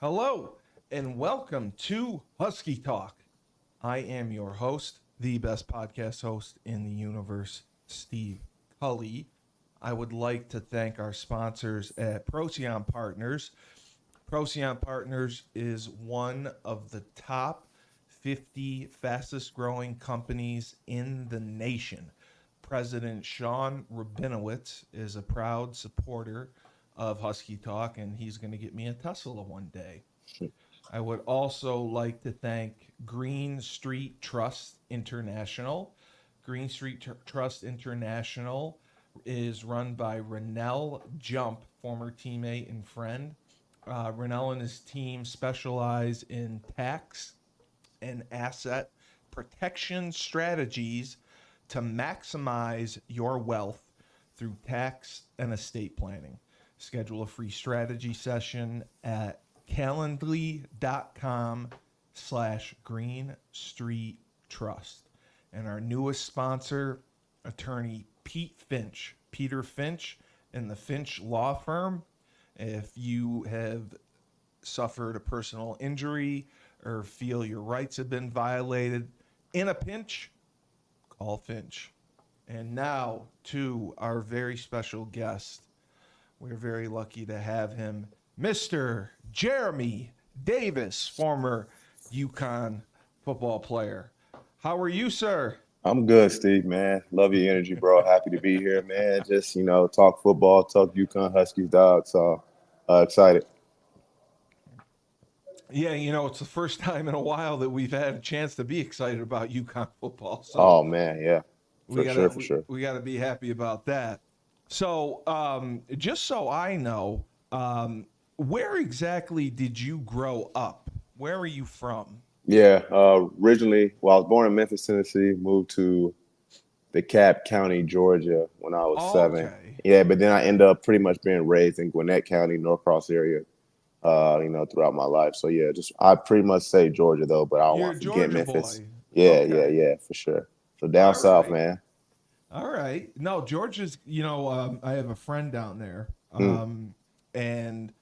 Hello, and welcome to Husky Talk. I am your host, the best podcast host in the universe, Steve Cully. I would like to thank our sponsors at Procyon Partners. Procyon Partners is one of the top 50 fastest growing companies in the nation. President Sean Rabinowitz is a proud supporter of Husky Talk, and he's going to get me a Tesla one day. I would also like to thank Green Street Trust International. Green Street Trust International is run by Renell Jump, former teammate and friend. Renell and his team specialize in tax and asset protection strategies to maximize your wealth through tax and estate planning. Schedule a free strategy session at calendly.com/Green Street Trust. And our newest sponsor, attorney Peter Finch, and the Finch Law Firm. If you have suffered a personal injury or feel your rights have been violated in a pinch, call Finch. And now to our very special guest. We're very lucky to have him, Mr. Geremy Davis, former UConn football player. How are you, sir? I'm good, Steve, man. Love your energy, bro. Happy to be here, man. Just, talk football, talk UConn Huskies, dog. So excited. Yeah, it's the first time in a while that we've had a chance to be excited about UConn football. So Oh, man. Yeah, we for gotta sure, for we, sure. we gotta be happy about that. So just so I know, where exactly did you grow up? Where are you from? Yeah, originally, well, I was born in Memphis, Tennessee, moved to DeKalb County, Georgia when I was 7. Okay. Yeah, but then I ended up pretty much being raised in Gwinnett County, Norcross area, throughout my life. So, yeah, just I pretty much say Georgia, though, but I don't You're want a to forget Georgia Memphis. boy. Yeah, yeah, Okay. yeah, for sure. So down All south, right. man. All right. No, Georgia's, I have a friend down there. Mm. And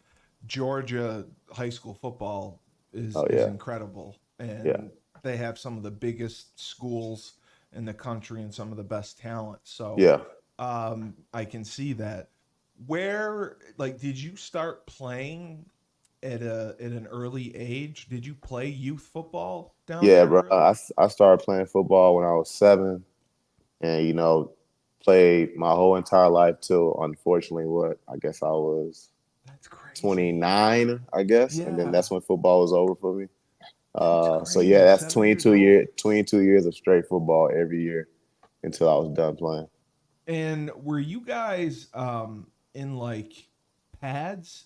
Georgia high school football is Oh, is yeah, incredible. yeah. And they have some of the biggest schools in the country and some of the best talent. So Yeah. I can see that. Where like did you start playing at an early age? Did you play youth football down Yeah, there bro. early? I started playing football when I was 7 and, played my whole entire life till unfortunately what I guess I was That's crazy. 29, I guess. And then Yeah, that's when football was over for me. that's So yeah, crazy. that's 7 years old. 22 years of straight football every year until I was done playing. And were you guys in like pads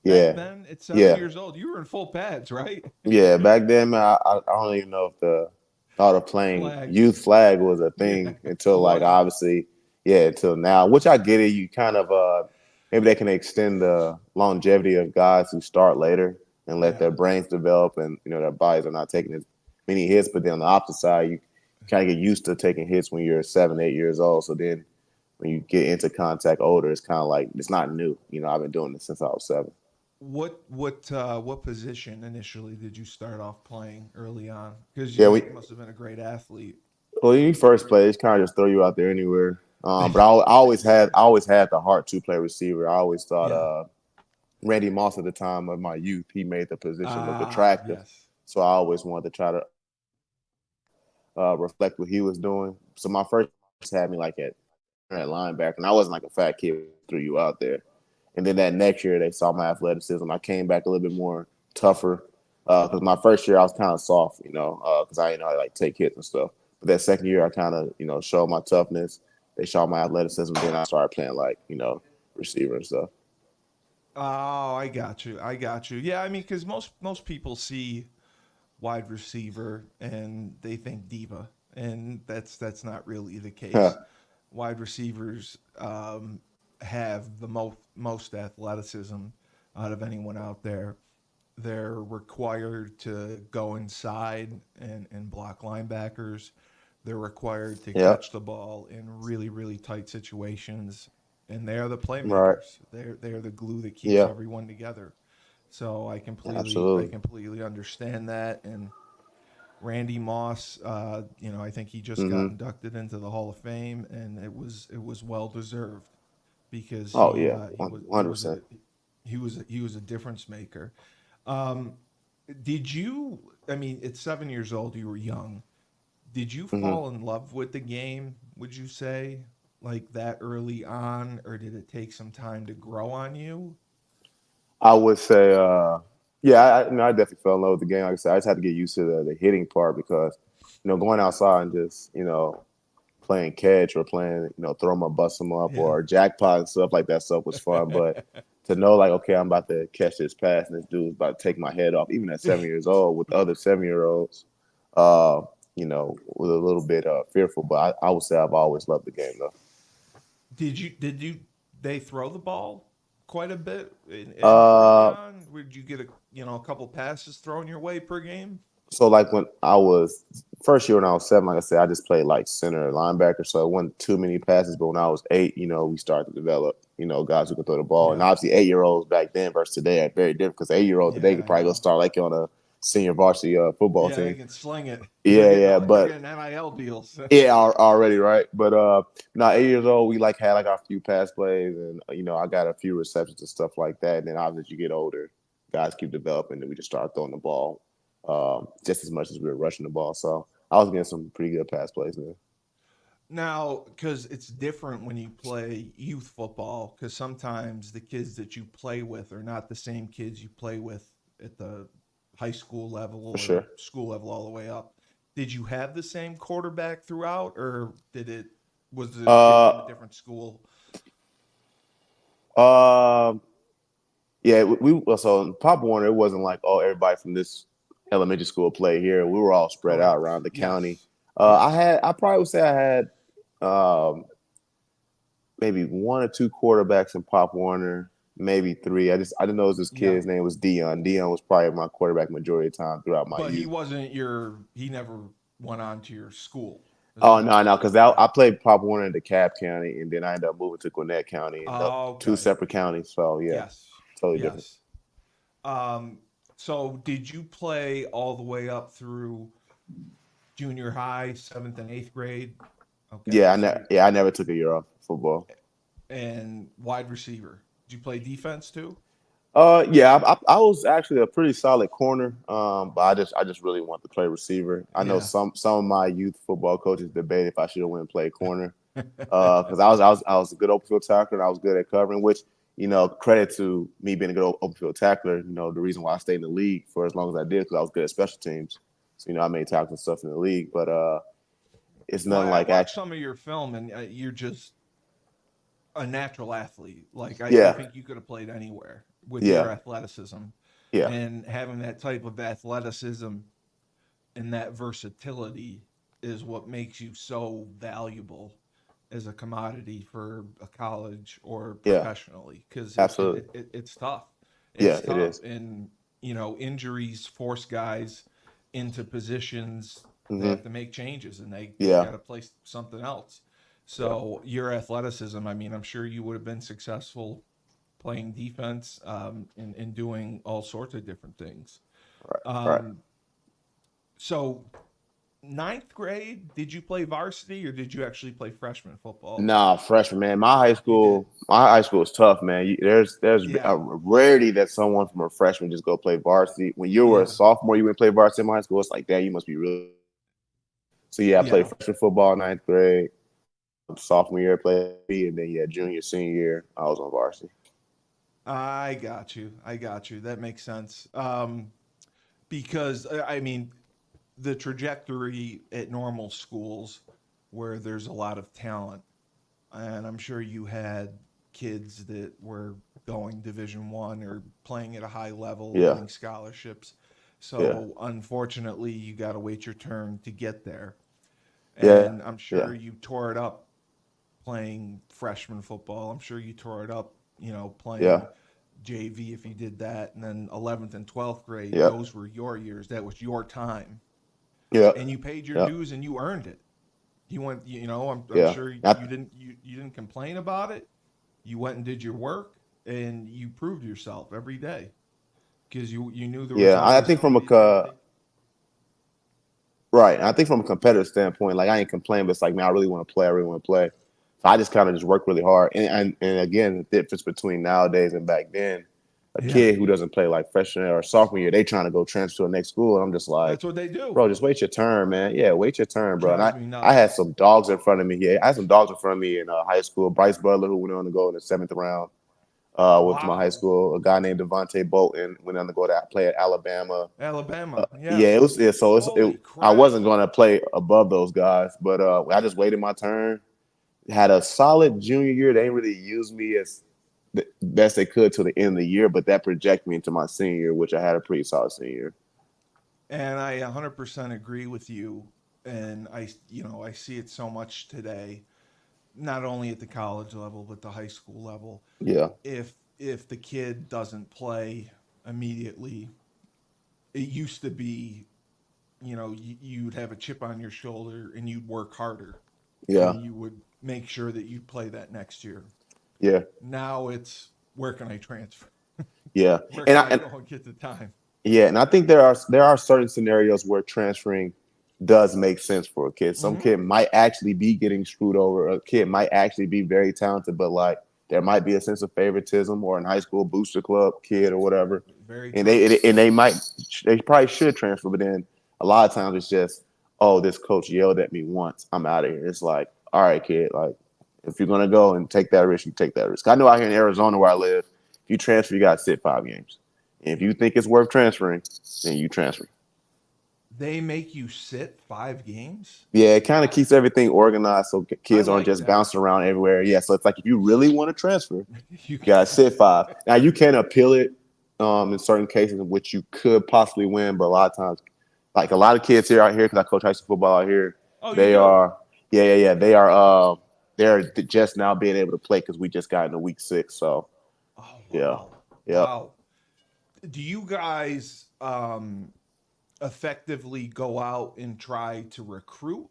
back Yeah. then at seven Yeah. years old? You were in full pads, right? Yeah. Back then, man, I don't even know if the thought of playing Flag. youth flag was a Yeah, thing it until like wasn't. obviously, yeah, until now. Which I get it. You kind of maybe they can extend the longevity of guys who start later and let their Yeah. brains develop and their bodies are not taking as many hits. But then on the opposite side, you kind of get used to taking hits when you're 7, 8 years old. So then when you get into contact older, it's kind of like it's not new. I've been doing this since I was 7. What position initially did you start off playing early on? Because Yeah, you we must have been a great athlete. well, when you first play, it's kind of just throw you out there anywhere. But I always had the heart to play receiver. I always thought Yeah. Randy Moss at the time of my youth, he made the position look Ah, attractive. yes. So I always wanted to try to reflect what he was doing. So my first had me like at linebacker, and I wasn't like a fat kid who threw you out there. And then that next year, they saw my athleticism. I came back a little bit more tougher because my first year I was kind of soft, because I didn't know how to like take hits and stuff. But that second year, I kind of showed my toughness. They saw my athleticism. Then I started playing like receiver and stuff. Oh, I got you. I got you. Yeah, I mean, because most people see wide receiver and they think diva, and that's not really the case. Wide receivers have the most athleticism out of anyone out there. They're required to go inside and block linebackers. They're required to Yep. catch the ball in really tight situations, and they are the Right. playmakers. They're the glue that keeps Yeah. everyone together. So I Absolutely. completely understand that. And Randy Moss, I think he just got Hmm. inducted into the Hall of Fame, and it was well deserved because Oh yeah, he 100%. was a he was a difference maker. Um, did you? I mean, at 7 years old, you were young. Did you Hmm. fall in love with the game? Would you say like that early on, or did it take some time to grow on you? I would say, yeah, I definitely fell in love with the game. Like I said, I just had to get used to the hitting part because, going outside and just, playing catch or playing, throw 'em up, bust 'em up, Yeah. or jackpot and stuff like that stuff was fun. But to know, like, okay, I'm about to catch this pass and this dude's about to take my head off, even at 7 years old with other 7 year olds, uh, was a little bit fearful. But I would say I've always loved the game though. Did you they throw the ball quite a bit in early Uh, on? Would you get a couple passes thrown your way per game? so like when I was first year when I was 7, like I said, I just played like center or linebacker, so it wasn't too many passes. But when I was 8, we started to develop, guys who can throw the ball. And Yeah. obviously 8 year olds back then versus today are very different because 8 year old today Yeah, could I probably go know. start like on a senior varsity football Yeah, they team. can sling it. Yeah, yeah, They're but getting NIL deals. yeah, already right. But now 8 years old, we like had like our few pass plays, and I got a few receptions and stuff like that. And then obviously as you get older, guys keep developing, and we just start throwing the ball just as much as we were rushing the ball. So I was getting some pretty good pass plays, man. Now, because it's different when you play youth football, because sometimes the kids that you play with are not the same kids you play with at the high school level For or sure. school level all the way up. Did you have the same quarterback throughout, or was the kid from a Uh, different school? um, yeah, so in Pop Warner, it wasn't like everybody from this elementary school played here. We were all spread out Correct. around the county. Yes. Yes. I probably would say I had um, maybe 1 or 2 quarterbacks in Pop Warner, maybe 3. I didn't know this Yeah. kid's name was Dion. Dion was probably my quarterback majority of the time throughout my But he youth. wasn't he never went on to your school. Is Oh what no, no, because okay. I played Pop Warner in DeKalb County, and then I ended up moving to Gwinnett County, and up two Okay. separate counties. So yeah, Yes. totally different. Yes. Um, so did you play all the way up through junior high, seventh and eighth grade? Okay, so you I never took a year off football. and wide receiver. Did you play defense too? Yeah, I was actually a pretty solid corner, but I just really want to play receiver. I know Yeah. some of my youth football coaches debate if I should have went and played corner because I was a good open field tackler and I was good at covering. Which credit to me being a good open field tackler. The reason why I stayed in the league for as long as I did because I was good at special teams. So I made tackles and stuff in the league, but it's Well, nothing I like watched actually. some of your film, and you're just a natural athlete. Like I Yeah, think you could have played anywhere with your yeah, athleticism, yeah, and having that type of athleticism and that versatility is what makes you so valuable as a commodity for a college or yeah. professionally because Absolutely. it's tough. Yeah, It's it tough. is. And, injuries force guys into positions they Mm-hmm. have to make changes and they Yeah, got to play something else. yeah. So your athleticism, I mean, I'm sure you would have been successful playing defense and doing all sorts of different things. Right, right. Um, so ninth grade, did you play varsity or did you actually play freshman football? Nah, freshman man. You did. My high school is tough, man. There's Yeah. a rarity that someone from a freshman just go play varsity. When you were a Yeah. sophomore, you went play varsity in my high school. It's like, damn, you must be really. So yeah, I played Yeah. freshman football ninth grade. Sophomore year, I played, and then yeah, junior, senior year, I was on varsity. I got you. I got you. That makes sense. Because I mean, the trajectory at normal schools where there's a lot of talent, and I'm sure you had kids that were going Division 1 or playing at a high level, Yeah, winning scholarships. yeah, So unfortunately, you got to wait your turn to get there. yeah, And I'm yeah, sure you tore it up playing freshman football. I'm sure you tore it up, yeah, playing JV if you did that. And then 11th and 12th grade, yeah, those were your years. That was your time. yeah, And you paid your yeah, dues and you earned it. You went, I'm yeah. sure you didn't complain about it. You went and did your work and you proved yourself every day. because you knew there was Yeah, I always think from somebody there. right. I think from a competitive standpoint, like I ain't complaining, but it's like, man, I really want to play. I really want to play. So I just kind of just work really hard. And again, the difference between nowadays and back then, a Yeah, kid who doesn't play like freshman or sophomore year, they trying to go transfer to the next school. And I'm just like, that's what they do. bro, just wait your turn, man. Yeah, wait your turn, bro. And Drives me I had nuts. some dogs in front of me. Yeah, I had some dogs in front of me in high school. Bryce Butler, who went on to go in the 7th round with my high Wow. school. A guy named Devontae Bolton went on to go to play at Alabama. Alabama. Yeah, Yes. it was. Yeah, so Holy I crap. wasn't going to play above those guys, but I just waited my turn. Had a solid junior year. They didn't really use me as the best they could till the end of the year, but that projected me into my senior year, which I had a pretty solid senior year. And I 100% agree with you. And I see it so much today, not only at the college level but the high school level. Yeah, If the kid doesn't play immediately, it used to be, you'd have a chip on your shoulder and you'd work harder yeah, and you would make sure that you'd play that next year. yeah, Now it's where can I transfer? yeah. Where And can I I and go and get the time? yeah, and I think there are certain scenarios where transferring does make sense for a kid. Some Mm-hmm. kid might actually be getting screwed over. A kid might actually be very talented, but like there might be a sense of favoritism or in high school booster club kid or whatever, Very and true. they probably should transfer, but then a lot of times it's just, oh, this coach yelled at me once, I'm out of here. It's like, all right, kid, like if you're gonna go and take that risk, you take that risk. I know out here in Arizona where I live, if you transfer, you got to sit 5 games. And if you think it's worth transferring, then you transfer. They make you sit 5 games? Yeah, it kind of keeps everything organized so I kids aren't like just that. bouncing around everywhere. Yeah, so it's like if you really want to transfer, you You got to can. sit 5. Now you can appeal it in certain cases in which you could possibly win, but a lot of times, like a lot of kids here out here, because I coach high school football out here, Oh, you they do? are, yeah, they are, they're just now being able to play because we just got into week 6. So Oh, yeah, wow. yep. Wow. Do you guys effectively go out and try to recruit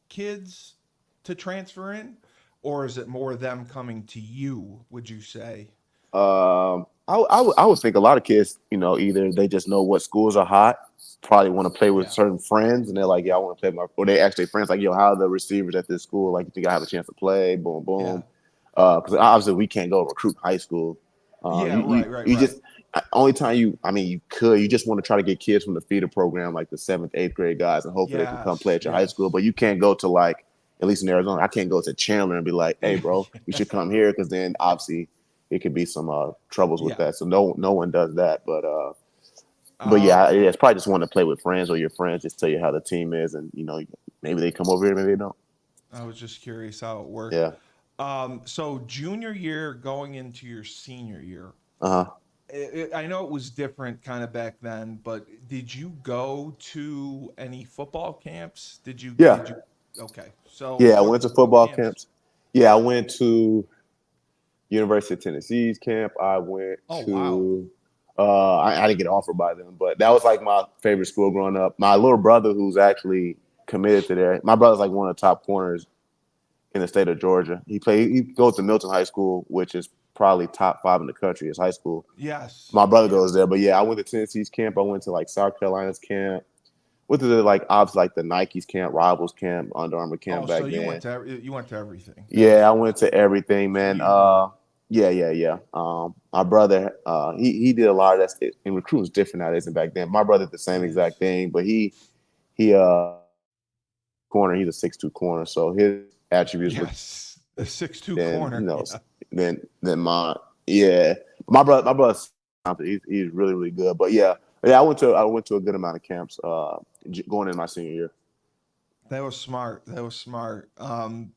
kids to transfer in? Or is it more them coming to you, would you say? I would think a lot of kids, either they just know what schools are hot, probably want to play with Yeah. certain friends, and they're like, yeah, I want to play with or they actually friends like, yo, how are the receivers at this school? Like, you think I have a chance to play? Boom, Yeah. boom. Because obviously we can't go recruit high school. Yeah, You right, right, you right. just only time you just want to try to get kids from the feeder program, like the 7th, 8th grade guys, and hopefully they can come play Yes, at your high school. yes. But you can't go to like, at least in Arizona, I can't go to Chandler and be like, hey, bro, you should come here, because then obviously it could be some troubles with Yeah. that. So no one does that. But yeah, Okay. it's probably just want to play with friends, or your friends just tell you how the team is, and maybe they come over here, maybe they don't. I was just curious how it worked. Yeah. So junior year going into your senior year, Uh huh. I know it was different kind of back then, but did you go to any football camps? Did Yeah. you? Okay. So Yeah. I went to what football camps? camps. Yeah, I went to University of Tennessee's camp. I went Oh, wow. to. I didn't get offered by them, but that was like my favorite school growing up. My little brother, who's actually committed to there. My brother's like one of the top corners in the state of Georgia. He goes to Milton High School, which is probably top 5 in the country as high school. Yes. My brother Yeah. goes there, but yeah, I went to Tennessee's camp. I went to like South Carolina's camp. Went to the like obviously like the Nike's camp, Rivals camp, Under Armour camp Oh, so back then. you went to everything. Yeah, I went to everything, So man. you knew. Yeah. My brother, he did a lot of that stuff. And recruiting's different nowadays than back then. My brother did the same It exact is. thing, but he corner. He's a 6'2" corner, so his attributes look Yes. The 6'2" than corner. Yeah. than mine. Yeah, my brother's he's really really good. But yeah, I went to a good amount of camps going in my senior year. That was smart. That was smart.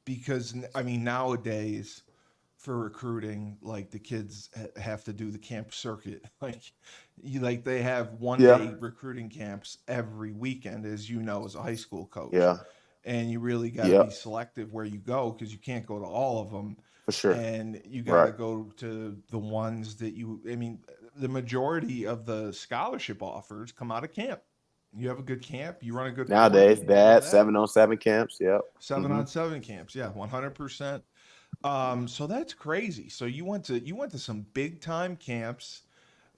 Because I mean, nowadays for recruiting, like the kids have to do the camp circuit. Like they have one Yeah, day recruiting camps every weekend, as you know, as a high school coach. yeah, And you really got to yeah, be selective where you go because you can't go to all of them. for sure. And you got Right. to go to the ones that I mean, the majority of the scholarship offers come out of camp. You have a good camp, you run a good Nowadays, program, you go to that that. 7-on-7 camps. Yep. Seven Hmm. on seven camps, yeah, 100%. So that's crazy. So you went to some big time camps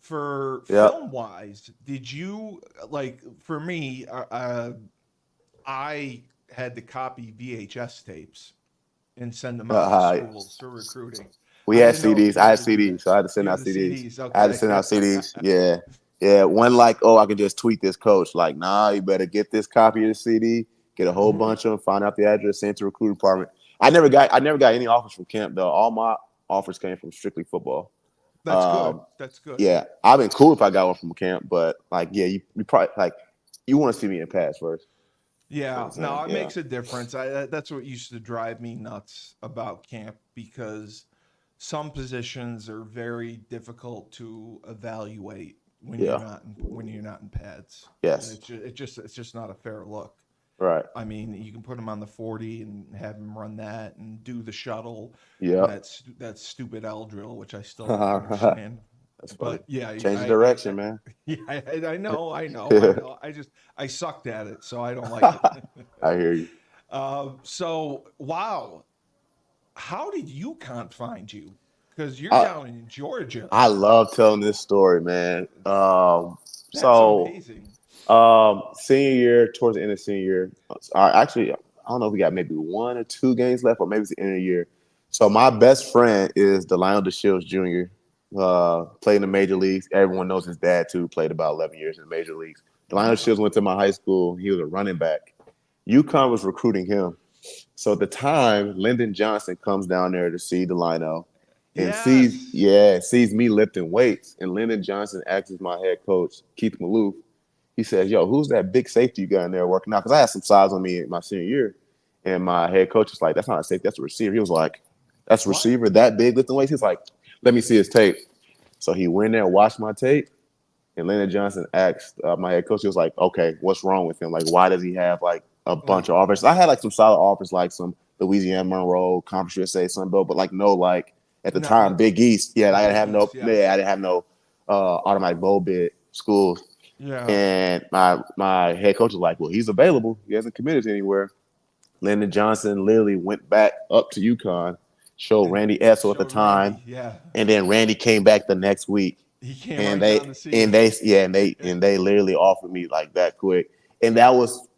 for Yep. film wise, did you like? For me, I had to copy VHS tapes and send them out to Uh, schools for recruiting. we I had didn't know if CDs. you I had had to do that. CDs, so I had to send You had out the CDs. CDs, I had to send okay? out CDs. Yeah, yeah. One like, oh, I could just tweet this coach. Like, nah, you better get this copy of the CD, get a whole bunch of them, find out the address, send it to the recruiting department. I never got any offers from camp though. All my offers came from strictly football. That's good. Um, That's good. yeah, I've been cool if I got one from camp, but like, yeah, you probably like you want to see me in pass first. You know Yeah, what I'm no, saying? it Yeah, makes a difference. That's what used to drive me nuts about camp because some positions are very difficult to evaluate yeah, when you're not in pads. yes, It's just not a fair look. right, I mean, you can put him on the 40 and have him run that and do the shuttle and yeah. that stupid L drill, which I still don't That's understand. funny. But yeah, Change the direction, man. yeah, I know. I sucked at it, so I don't like it. I hear you. So wow, how did UConn find you? Because you're I down in Georgia. I love telling this story, man. That's So amazing. senior year, towards the end of senior year, actually, I don't know if we got maybe 1 or 2 games left, or maybe it's the end of the year. So my best friend is the Lionel DeShields Jr. Played in the major leagues. Everyone knows his dad too. Played about 11 years in the major leagues. Lionel Wow. DeShields went to my high school. He was a running back. UConn was recruiting him. So at the time, Lyndon Johnson comes down there to see Delino and Yes. sees me lifting weights. And Lyndon Johnson asks my head coach, Keith Maloof. He says, yo, who's that big safety you got in there working out? Because I had some size on me in my senior year. And my head coach was like, that's not a safety, that's a receiver. He was like, that's a What? receiver that big lifting weights? He's like, let me see his tape. So he went there and watched my tape. And Lyndon Johnson asked my head coach, he was like, okay, what's wrong with him? Like, why does he have like a bunch Like, of offers? I had like some solid offers, like some Louisiana Monroe, Conference USA, Sunbelt, but like no, like at the not time, Big East. Yeah, I didn't Big have no, East, yes. I didn't have no automatic bowl bid schools. Yeah. And my head coach was like, well, he's available. He hasn't committed anywhere. Lyndon Johnson literally went back up to UConn, showed And Randy Edsel at the showed time, Randy. Yeah. and then Randy came back the next week, He came and right down to see you. they literally offered me like that quick, and that was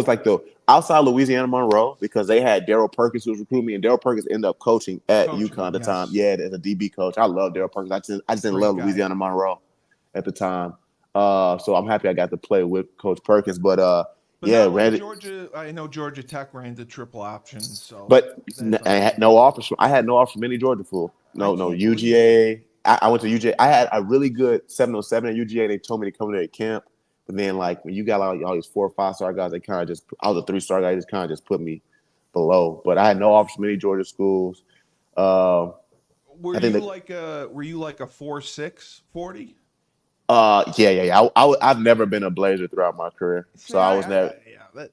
like the outside Louisiana Monroe, because they had Daryl Perkins who was recruiting me, and Daryl Perkins ended up coaching at UConn Coaching, at the time. yes. Yeah, as a DB coach. I love Daryl Perkins. I just didn't Great love guy. Louisiana Monroe at the time. So I'm happy I got to play with Coach Perkins, but But yeah, not like Randy. Georgia. I know Georgia Tech ran the triple option, so But that's I had understandable. no offers. I had no offers from any Georgia school. I No can't believe that. UGA. I went to UGA. I had a really good 707 at UGA. They told me to come there at camp. But then, like, when you got all these 4 or 5 star guys, they kind of just, I was a 3 star guy. They just kind of just put me below. But I had no offers from any Georgia schools. Uh, I think that, Were you like a 4.6 40? I've never been a Blazer throughout my career. See, So I was never, yeah,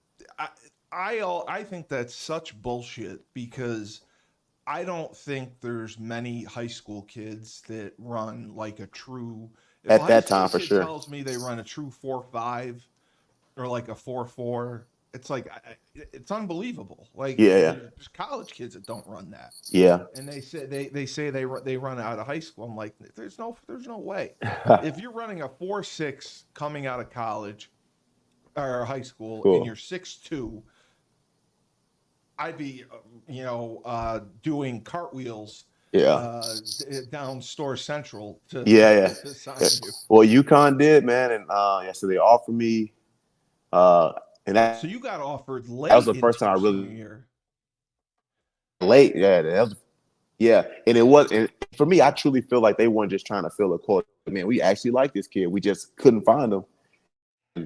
I, I think that's such bullshit because I don't think there's many high school kids that run like a true. If a at high that school time for kid sure. tells me they run a true 4.5 or like a 4.4, it's like it's unbelievable. Like Yeah, yeah, there's college kids that don't run that, yeah. and they say they run out of high school. I'm like, there's no way. If you're running a 4.6 coming out of college or high school and Cool. you're 6'2", I'd be, doing cartwheels Yeah. down Store Central Yeah, to yeah. sign you. Well, UConn did, man, and yeah, so they offered me, uh, and So you got offered that was late the first into time I your really senior year. late. Yeah, that was, yeah, and it was, and for me, I truly feel like they weren't just trying to fill a quote. Man, we actually like this kid. We just couldn't find him.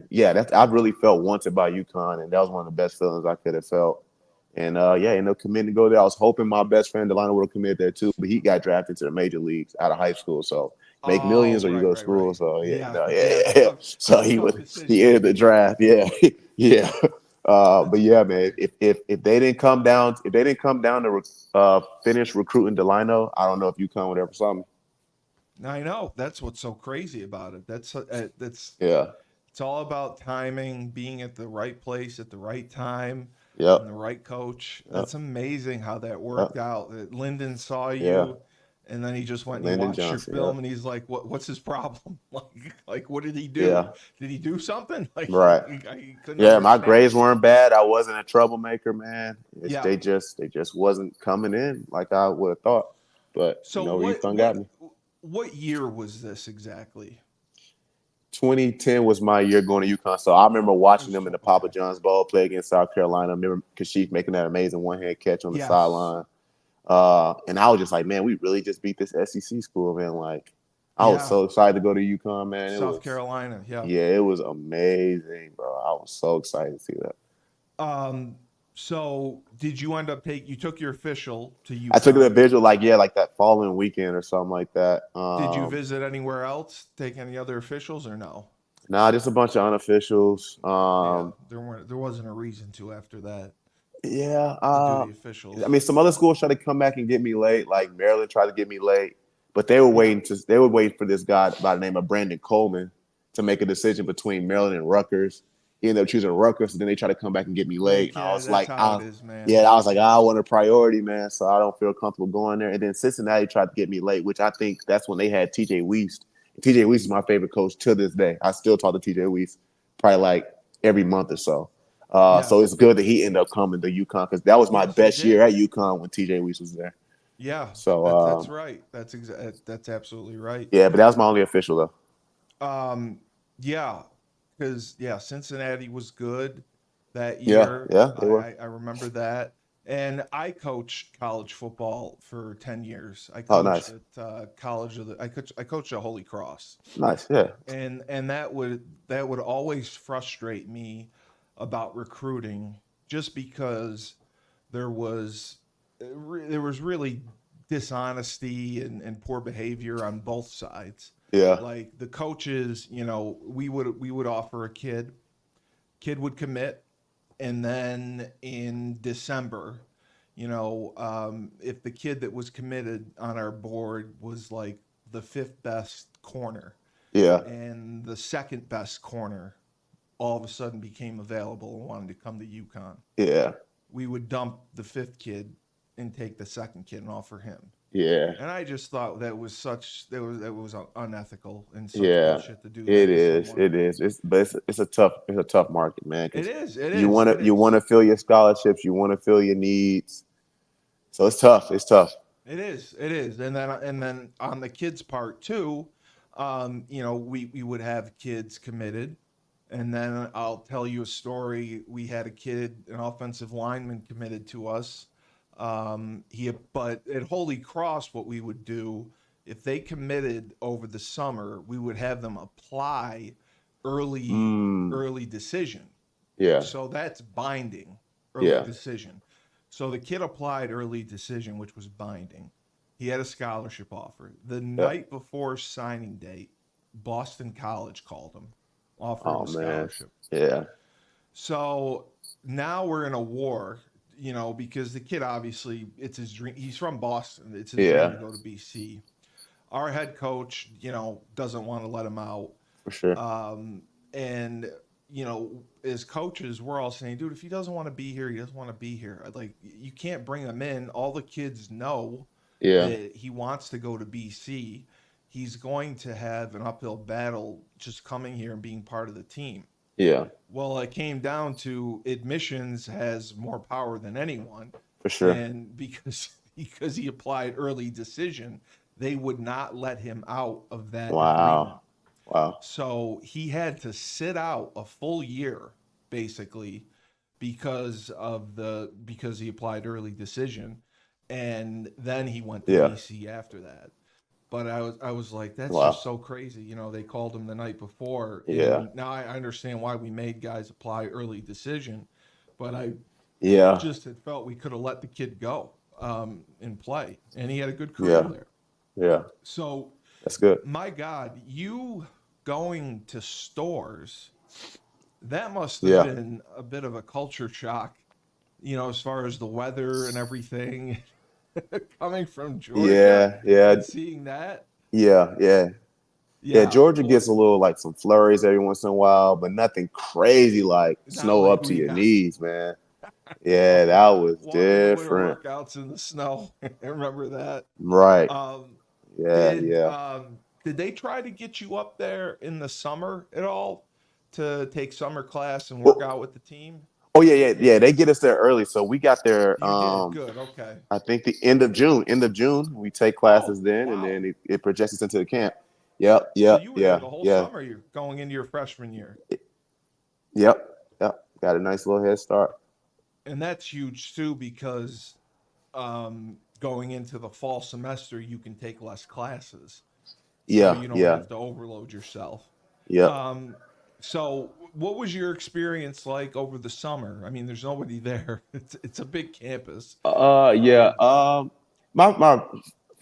Yeah, that's I really felt wanted by UConn, and that was one of the best feelings I could have felt. And yeah, ended up committing to go there. I was hoping my best friend Delano would have committed there too, but he got drafted to the major leagues out of high school. So make Oh, millions or you go to school. right. So yeah, Yeah, no, yeah. yeah. So Tough he decision to entered the make. draft. Yeah, yeah. But That's yeah, man, hilarious. if they didn't come down to finish recruiting Delano, I don't know if UConn would ever saw me. I know that's what's so crazy about it. That's Yeah. it's all about timing, being at the right place at the right time, Yep. and the right coach. Yep. That's amazing how that Yep. worked out. That Lyndon saw Yeah. you, And then he just went and he Lyndon watched your Johnson. Yeah. film, and he's like, "What's his problem? Like, what did he do? Yeah. Did he do something? Like, Right. I couldn't Yeah. My understand." grades weren't bad. I wasn't a troublemaker, man. Yeah. They just wasn't coming in like I would have thought. But So UConn got me. what year was this exactly? 2010 was my year going to UConn. So I remember watching them in the Papa Okay. John's Bowl play against South Carolina. I remember Kashif making that amazing one-hand catch on the Yes. sideline. And I was just like, man, we really just beat this SEC school, man. Like, I was Yeah. so excited to go to UConn, man. South Carolina. Yeah. Yeah, it was amazing, bro. I was so excited to see that. So did you end up you took your official to I took a UConn? visual, like that following weekend or something like that. Did you visit anywhere else? Take any other officials or no? Nah, just a bunch of unofficials. Yeah, there wasn't a reason to after that Yeah. to do the officials. I mean, some other schools tried to come back and get me late. Like Maryland tried to get me late, but they were waiting for this guy by the name of Brandon Coleman to make a decision between Maryland and Rutgers. He ended up choosing Rutgers, and then they tried to come back and get me late. Yeah, I was that's like, how it is, man. yeah, I was like, I want a priority, man, so I don't feel comfortable going there. And then Cincinnati tried to get me late, which I think that's when they had TJ Weist. TJ Weist is my favorite coach to this day. I still talk to TJ Weist probably like every month or so. So it's good that he ended up coming to UConn because that was my best year at UConn when TJ Weist was there. Yeah, So that's right. That's absolutely right. yeah, but that was my only official though. Yeah, because Cincinnati was good that Yeah, year. they were. I remember that, and I coached college football for 10 years. I Oh, coached nice, at college of the. I coached at Holy Cross, nice. Yeah, and that would always frustrate me about recruiting, just because there was there was really dishonesty and poor behavior on both sides. yeah. Like the coaches, we would offer a kid would commit, and then in December, if the kid that was committed on our board was like the fifth best corner, Yeah, and the second best corner all of a sudden became available and wanted to come to UConn, yeah, we would dump the fifth kid and take the second kid and offer him. yeah, And I just thought that was unethical and such yeah. bullshit to do It that to is. someone. It is. It's a tough market, man. It Because is. It you is. want It to you is. want to fill your scholarships, you want to fill your needs. So it's tough. It's tough. It is. It is. And then on the kids' part too, we would have kids committed, and then I'll tell you a story. We had a kid, an offensive lineman, committed to us. But at Holy Cross, what we would do if they committed over the summer, we would have them apply early Mm, early decision. yeah, So that's binding, early yeah, decision. So the kid applied early decision, which was binding. He had a scholarship offer. The yeah. night before signing date, Boston College called him, offering Oh a man, scholarship. yeah, So now we're in a war, because the kid obviously it's his dream. He's from Boston. It's his dream yeah, to go to BC. Our head coach, doesn't want to let him out. for sure. And as coaches, we're all saying, dude, if he doesn't want to be here, he doesn't want to be here. Like, you can't bring him in. All the kids know Yeah, that he wants to go to BC. He's going to have an uphill battle just coming here and being part of the team. yeah, Well, it came down to admissions has more power than anyone, for sure. and because he applied early decision, they would not let him out of that agreement. Wow, wow. So he had to sit out a full year, basically, because he applied early decision, and then he went to Yeah, BC after that. But I was like, that's just wow. so crazy. They called him the night before, Yeah, and now I understand why we made guys apply early decision, but I yeah, just had felt we could have let the kid go and play, and he had a good career yeah, there. yeah. So, That's good. my God, you going to stores, that must have Yeah, been a bit of a culture shock, as far as the weather and everything, coming from Georgia yeah, yeah, and seeing that. yeah, yeah. Yeah, Yeah, Georgia what? gets a little like some flurries every once in a while, but nothing crazy like Not snow like up to we your got. knees, man. Yeah, No, that was one of the winter different. workouts in the snow. I remember that. Right. Yeah, Did yeah. did they try to get you up there in the summer at all to take summer class and work Oh, out with the team? oh yeah, yeah, yeah. They get us there early, so we got there. You did good. Okay. I think the end of June. End of June, we take classes Oh, then, and wow. then it projects us into the camp. Yep, So yep, you were there yeah, the whole yeah, summer. You're going into your freshman year, yep, yep. Got a nice little head start. and that's huge too because going into the fall semester, you can take less classes, so Yeah, you don't yeah, have to overload yourself. yep. Um, so, what was your experience like over the summer? I mean, there's nobody there. It's a big campus. Yeah. Um, My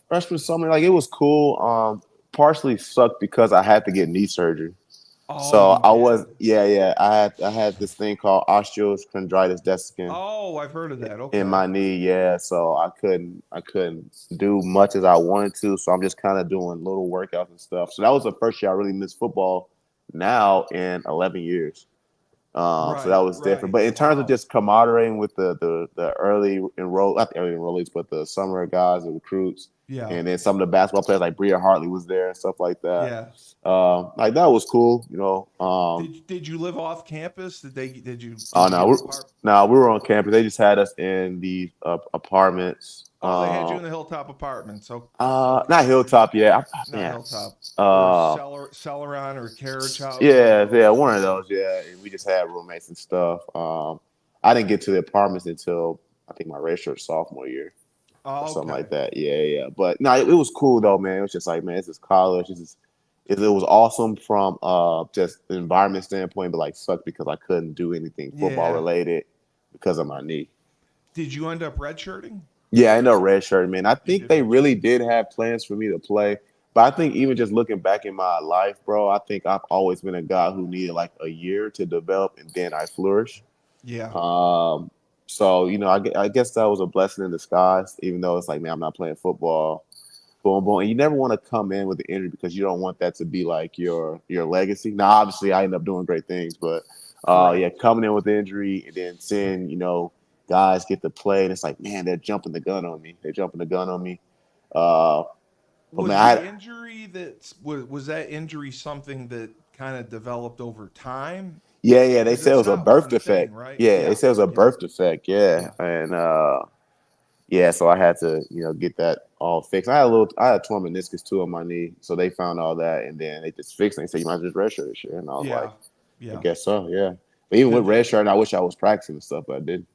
freshman summer, like it was cool. Partially sucked because I had to get knee surgery. oh, So you I was, did. yeah, yeah. I had this thing called osteochondritis dissecans Oh, I've heard of that. in Okay. my knee. Yeah, so I couldn't do much as I wanted to. So I'm just kind of doing little workouts and stuff. So that was the first year I really missed football. Now in 11 years. So that Right. was different. Right. But in terms of Wow. just camaraderie with the early not the early enrollees, but the summer guys and recruits, Yeah. and then some of the basketball players like Bria Hartley was there and stuff like that. Yeah. Like that was cool, you know. Did you live off campus? Oh Did you no, get an apartment? we were on campus. They just had us in the apartments. Oh, they had you in the Hilltop Apartments. Not Okay. Hilltop, yeah, Not man. Hilltop or Uh, Celeron or Carriage House, one of yeah, those. yeah, one of Yeah. those, yeah. And we just had roommates and stuff. I didn't get to the apartments until I think my redshirt sophomore year or Oh, something like okay. that. Yeah, yeah. But no, it was cool though, man. It was just like, man, this is college. It was awesome from just the environment standpoint, but like sucked because I couldn't do anything football Yeah. related because of my knee. Did you end up redshirting? Yeah, I know redshirt, man. I You think did they redshirt. really did have plans for me to play. But I think even just looking back in my life, bro, I think I've always been a guy who needed like a year to develop and then I flourish. Yeah. Um, so I guess that was a blessing in disguise. Even though it's like, man, I'm not playing football, boom, boom, and you never want to come in with the injury because you don't want that to be like your legacy. Now, obviously, I end up doing great things, but yeah, Correct. coming in with the injury and then seeing guys get to play, and it's like, man, they're jumping the gun on me. They're jumping the gun on me. Uh, but Was man, the injury was that injury something that kind of developed over time? yeah, yeah, they Because said it it's was a not birth one thing, defect. right? Yeah, they Yeah. said it was a Yeah. birth defect. Yeah, Yeah. and yeah, so I had to, get that all fixed. I had torn meniscus too on my knee, so they found all that, and then they just fixed it. They said you might just redshirt this year, and I was like, Yeah. I Yeah. guess so, yeah. But even with Did they redshirt, I wish I was practicing and stuff, but I didn't.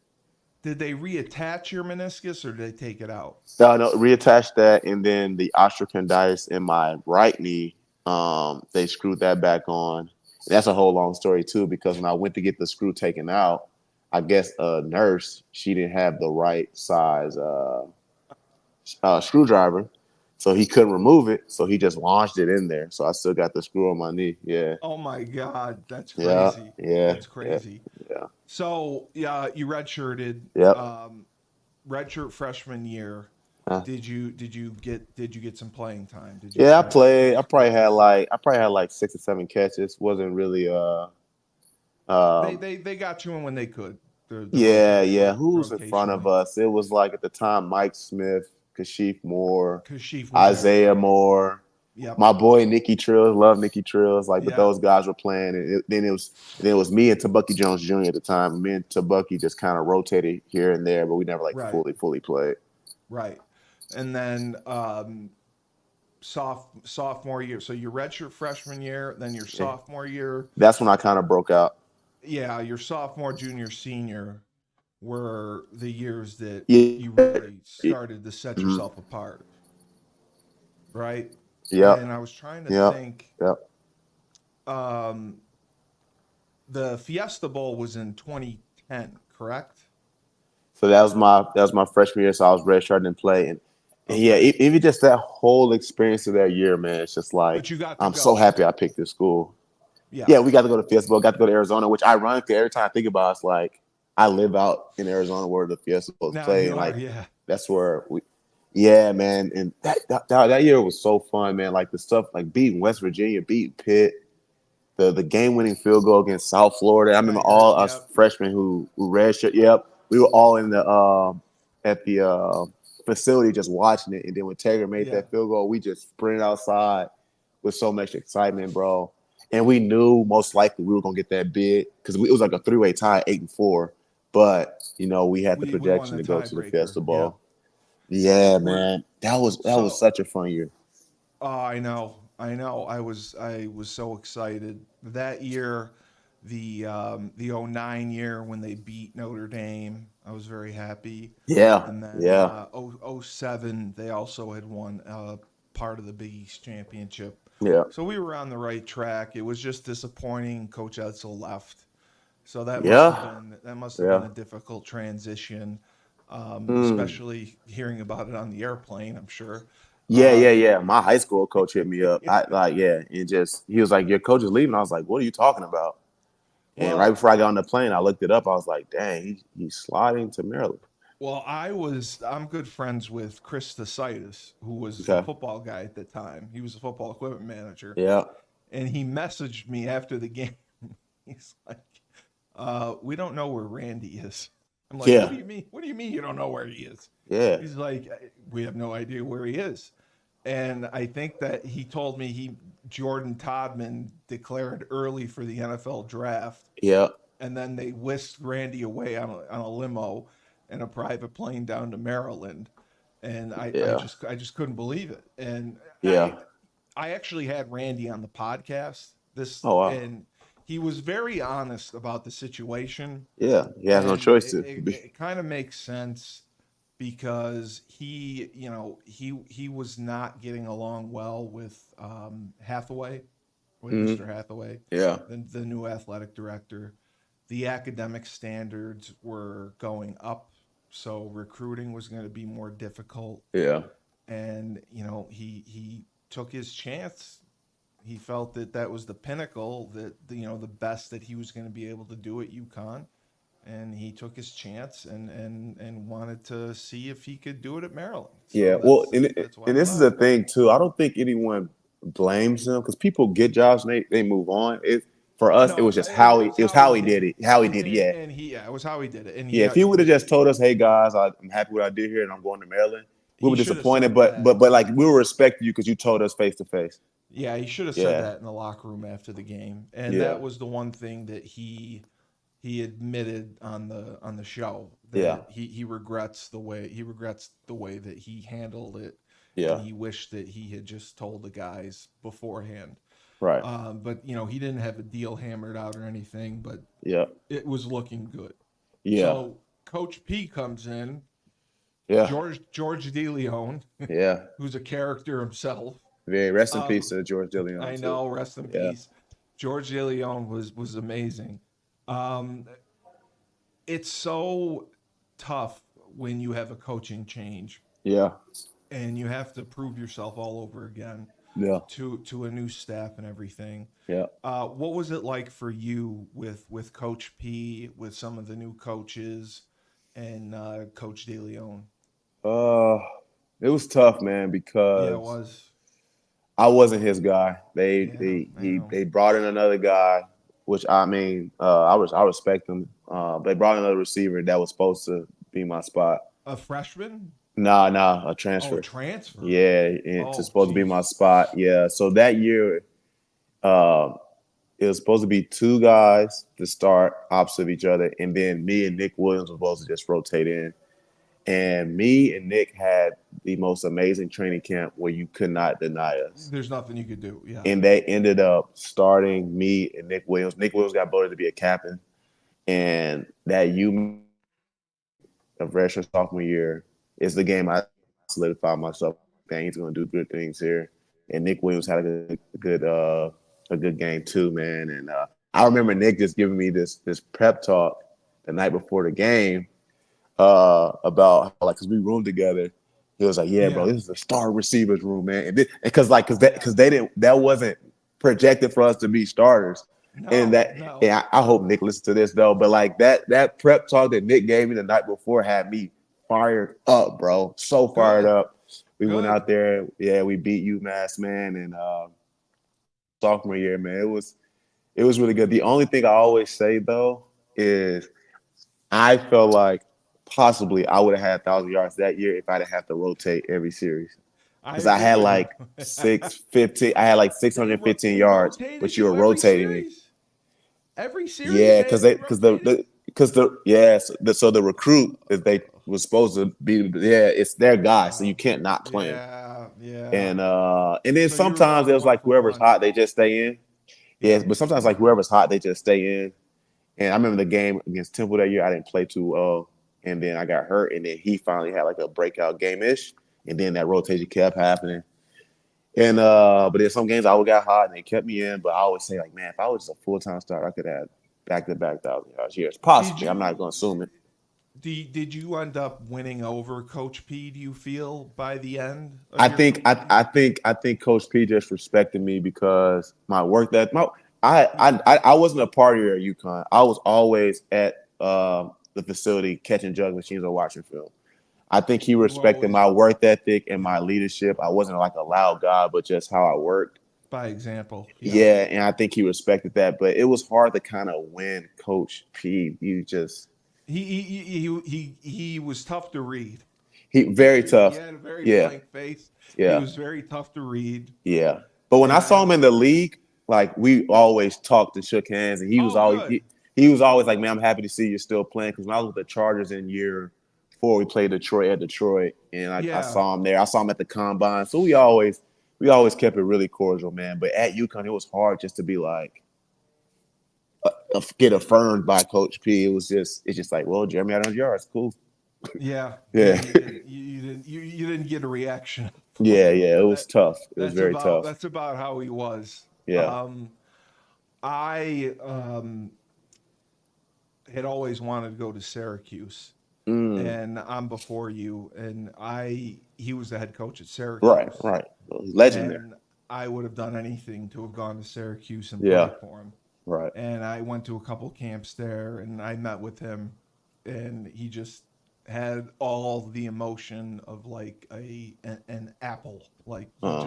did they reattach your meniscus or did they take it out? No, reattached that, and then the osteochondritis in my right knee, they screwed that back on. And that's a whole long story too, because when I went to get the screw taken out, I guess a nurse she didn't have the right size screwdriver, so he couldn't remove it. So he just launched it in there. So I still got the screw on my knee. Yeah, Oh my God, that's yeah, crazy. yeah, That's yeah, crazy. yeah. So yeah, you redshirted. Yep. Redshirt freshman year. Uh, Did you get some playing time? Did you yeah, I start played. scoring some points? I probably had like 6 or 7 catches. Wasn't really They um they they got you in when they could. yeah, yeah. Who was in front of Rotationally. us? It was like at the time Mike Smith, Kashif Moore, Kashif was there. Isaiah Yep. Moore, Yep. my boy Nicky Trills. Love Nicky Trills. Like, but Yep. those guys were playing, and then it was me and Tabucky Jones Jr. at the time. Me and Tabucky just kind of rotated here and there, but we never like Right. fully played. Right. And then sophomore year. So your redshirt freshman year, then your Yeah. sophomore year. That's when I kind of broke out. Yeah, your sophomore, junior, senior were the years that Yeah. you really started to set Mhm. yourself apart, right? Yep. And I was trying to Yep. think. Yep. Um, the Fiesta Bowl was in 2010, correct? So that was my freshman year. So I was redshirting and playing. And yeah, Okay, even just that whole experience of that year, man, it's just like but you got to I'm so go. happy I picked this school. Yeah. Yeah, we got to go to Fiesta Bowl, got to go to Arizona, which ironically, every time I think about it, it's like I live out in Arizona where the Fiesta Bowl is Now played. you And are. like Yeah. that's where yeah, man. And that year was so fun, man. Like the stuff like beating West Virginia, beating Pitt, the game winning field goal against South Florida. I remember Right. Right. all us Yep. freshmen who redshirt. Yep, we were all in the at the facility just watching it. And then when Taylor made Yeah. that field goal, we just sprinted outside with so much excitement, bro. And we knew most likely we were gonna get that bid because it was like a 3-way tie, 8-4. But we had the We won projection the to go to the tiebreaker. Fiesta Yeah. Bowl. Yeah, We're man, that was so such a fun year. Oh, I know. I know. I was so excited. That year, the '09 year when they beat Notre Dame, I was very happy. Yeah, And then yeah, '07 they also had won part of the Big East championship. yeah, So we were on the right track. It was just disappointing Coach Edsel left. So that must have yeah, been that must have been yeah. a difficult transition, Mm. especially hearing about it on the airplane, I'm sure. Yeah, yeah, Um, yeah. My high school coach hit me up. I like, yeah, and just he was like, "Your coach is leaving." I was like, "What are you talking about?" And right well, before I got on the plane, I looked it up. I was like, "Dang, he's sliding to Maryland." I'm good friends with Chris Thesitis, who was the Okay. football guy at the time. He was the football equipment manager. Yeah. And he messaged me after the game. He's like, we don't know where Randy is. I'm like, what Yeah. do you mean? What do you mean you don't know where he is? Yeah. He's like, we have no idea where he is. And I think that he told me Jordan Todman declared early for the NFL draft, Yeah. and then they whisked Randy away on a limo and a private plane down to Maryland, and Yeah. I just couldn't believe it. And Yeah. I actually had Randy on the podcast Oh wow. and he was very honest about the situation, Yeah. He has no and choice to be. it kind of makes sense because he was not getting along well with Hathaway, with Mhm. Mr. Hathaway, Yeah. the new athletic director. The academic standards were going up, so recruiting was going to be more difficult. Yeah. And he took his chance. He felt that that was the pinnacle, that the best that he was going to be able to do at UConn, and he took his chance and wanted to see if he could do it at Maryland. Yeah. So Well, that's why and he this is left. the thing too. I don't think anyone blames him because people get jobs and they move on. It For us, it No, was just it's it was how he how he did did it, it. How he did it. Yeah. and yeah, it was how he did it, and Yeah, if he he would have was just told us, "Hey guys, I'm happy with what I did here, and I'm going to Maryland," we he were should have disappointed, said but that. like we will respect you because you told us face to face. Yeah, he should have said Yeah, that in the locker room after the game, and yeah, that was the one thing that he admitted on the show, yeah, that he regrets the way that he handled it, and yeah. he wished that he had just told the guys beforehand. Right. But he didn't have a deal hammered out or anything, but Yeah, it was looking good. yeah, So Coach P comes in, yeah, George DeLeon, yeah. who's a character himself. Very rest in peace Um, to George I DeLeon too. know, rest in Yeah, peace. George DeLeon was amazing. Um, it's so tough when you have a coaching change yeah, and you have to prove yourself all over again yeah, to a new staff and everything. yeah. What was it like for you with Coach P, with some of the new coaches, and Coach DeLeon? Uh, it was tough, man, Yeah, it because was. I wasn't his guy. They Yeah, they I he know. they brought in another guy, which I mean, I respect him. They brought another receiver that was supposed to be my spot. A freshman? Nah, a Oh, a transfer. transfer. Yeah, it's Oh, supposed to be my jeez. spot. Yeah, so that year, um, it was supposed to be two guys to start opposite of each other, and then me and Nick Williams were supposed to just rotate in. And me and Nick had the most amazing training camp where you could not deny us. There's nothing you could do. Yeah. And they ended up starting me and Nick Williams. Nick Williams got voted to be a captain, and that U of freshman sophomore year is the game I solidified myself. Dang, he's going to do good things here. And Nick Williams had a good game too, man. And I remember Nick just giving me this prep talk the night before the game about how, like, cause we roomed together. He was like, "Yeah, bro, Yeah. this is a star receivers room, man." And Yeah. because they didn't that wasn't projected for us to be starters. And No, that no. and I hope Nick listens to this though. But like that prep talk that Nick gave me the night before had me fired up, bro. So fired Good. up. We went Good. out there, yeah, we beat UMass, man, and sophomore year, man, it was really good. The only thing I always say though is I felt like possibly I would have had 1,000 yards that year if I didn't have to rotate every series. I Because I agree had with you. like 615. I had like They 615 yards, rotated but you were you every rotating me. series. Every series Yeah, they because had you because rotated. so the recruit that they was supposed to be, it's their guy, so you Wow. can't not play him. Yeah, yeah. And then So you were sometimes going it was one like for whoever's one. hot, they just stay in. Yeah, Yeah. but sometimes like whoever's hot, they just stay in. And I remember the game against Temple that year. I didn't play too well, and then I got hurt, and then he finally had like a breakout game ish, and then that rotation kept happening. And but then some games I would got hot and they kept me in. But I always say like, man, if I was just a full time starter, I could have back to back 1,000 yards years. Did Possibly, I'm not you going to assume it. did you end up winning over Coach P, do you feel, by the end of I your think I, career? I think Coach P just respected me because my work that my I wasn't a partier at UConn. I was always at the facility catching jug machines or watching film. I think he You respected always my work ethic and yeah, my leadership. I wasn't like a loud guy, but just how I worked. by example. Yeah. Yeah, and I think he respected that. But it was hard to kind of win Coach P. You just He was tough to read. he very He tough. had a very Yeah, blank face. He yeah, was very tough to read. yeah. But when I saw And him in the league, like we always talked and shook hands, and oh, good. he was always like, "Man, I'm happy to see you're still playing." Because when I was with the Chargers in year 4, we played Detroit at Detroit, and I Yeah. saw him there. I saw him at the combine, so we always kept it really cordial, man. But at UConn, it was hard just to be like get affirmed by Coach P. It's just like, well, Geremy had 100 yards, cool. Yeah. Yeah, Yeah, you didn't get a reaction from yeah. It him. was tough. It was very tough. That's about how he was. Yeah. I had always wanted to go to Syracuse, Mm, and I'm before you, and he was the head coach at right, Syracuse, right. Legend there. and I would have done anything to have gone to Syracuse and Yeah, played for him. right. And I went to a couple camps there, and I met with him, and he just had all the emotion of like an apple. Like Uh,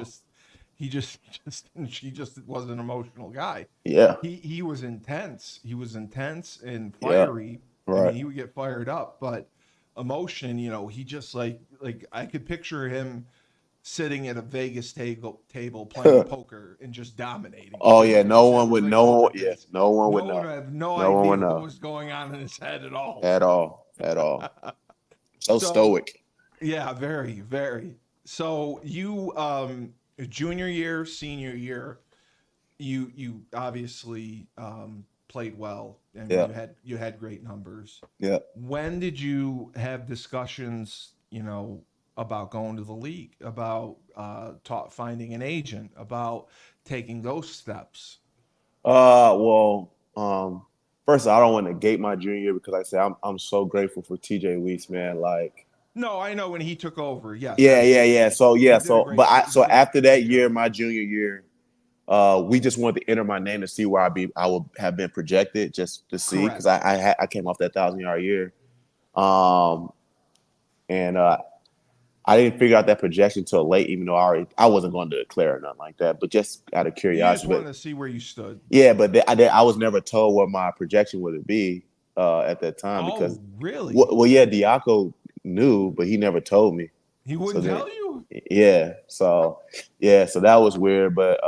he just he just was an emotional guy. yeah, He was intense. He was intense and yeah, fiery. I mean, right. he would get fired up, but emotion, he just like I could picture him sitting at a Vegas table playing poker and just dominating. Oh Like yeah, he just had would like poker yeah, face. no one would No one know. would have no No one idea would what know was going on in his head at all. at all, at all. So So stoic. yeah, very, very. So you junior year, senior year, you obviously played well and Yeah, you had great numbers. yeah. When did you have discussions, about going to the league, about finding an agent, about taking those steps? Well, first I don't want to gate my junior year because like I say I'm so grateful for TJ Weeks, man. Like, No, I know when he took over. Yes, yeah. absolutely. So He did a great. so He did a after that great year, job. my junior year, we just wanted to enter my name to see where I would have been projected just to see because Correct. I came off that 1,000 yard year. Um, and I didn't figure out that projection until late, even though I wasn't going to declare or nothing like that, but just out of You just curiosity. But wanted to see where you stood. yeah, but I was never told what my projection would be at that time because, Oh, really? well, yeah, Diaco knew, but he never told me. He So wouldn't then, tell you? so that was weird, but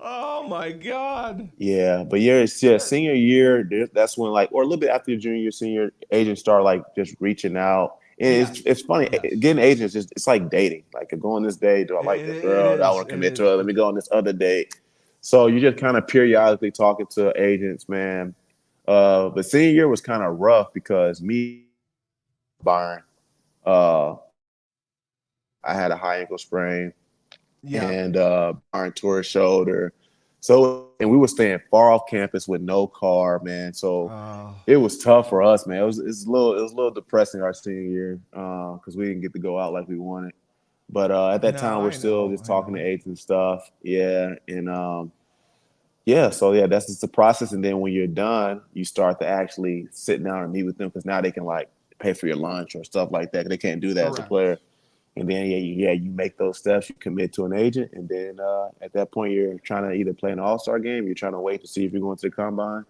Oh my God. yeah, but yeah, senior year, that's when like, or a little bit after your junior year, senior agents start like just reaching out. And Yes. it's funny Yes. getting agents. It's like dating. Like go on this date. Do I like this It girl? Do I is. want to It commit to is. her? Let me go on this other date. So you just kind of periodically talking to agents, man. But senior year was kind of rough because me, Byron, uh, I had a high ankle sprain Yeah. and Byron tore his shoulder. So and we were staying far off campus with no car, man. So Uh, it was tough for us, man. It was a little depressing our senior year because we didn't get to go out like we wanted. But at that no, time, we're I still know. just I talking to know. aides and stuff. Yeah, and yeah, so yeah, that's just the process. And then when you're done, you start to actually sit down and meet with them because now they can like pay for your lunch or stuff like that. They can't do that as a Correct. player. And then you make those steps. You commit to an agent, and then at that point, you're trying to either play an All-Star game. You're trying to wait to see if you're going to the combine,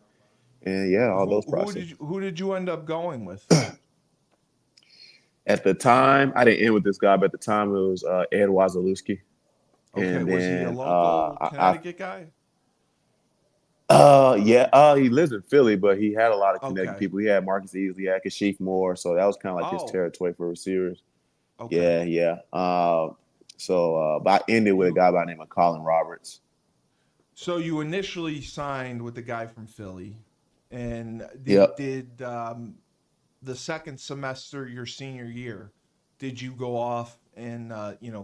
and yeah, all those processes. Who did you end up going with? At the time, I didn't end with this guy, but at the time it was Ed Wazalewski. Okay, And was he a then local Connecticut guy? yeah, he lives in Philly, but he had a lot of Connecticut Okay. people. He had Marcus Easley, he had Kashif Moore, so that was kind of like his Oh, territory for receivers. okay. Yeah, yeah. But I ended with a guy by the name of Colin Roberts. So you initially signed with the guy from Philly, and did Yep, did the second semester your senior year, did you go off and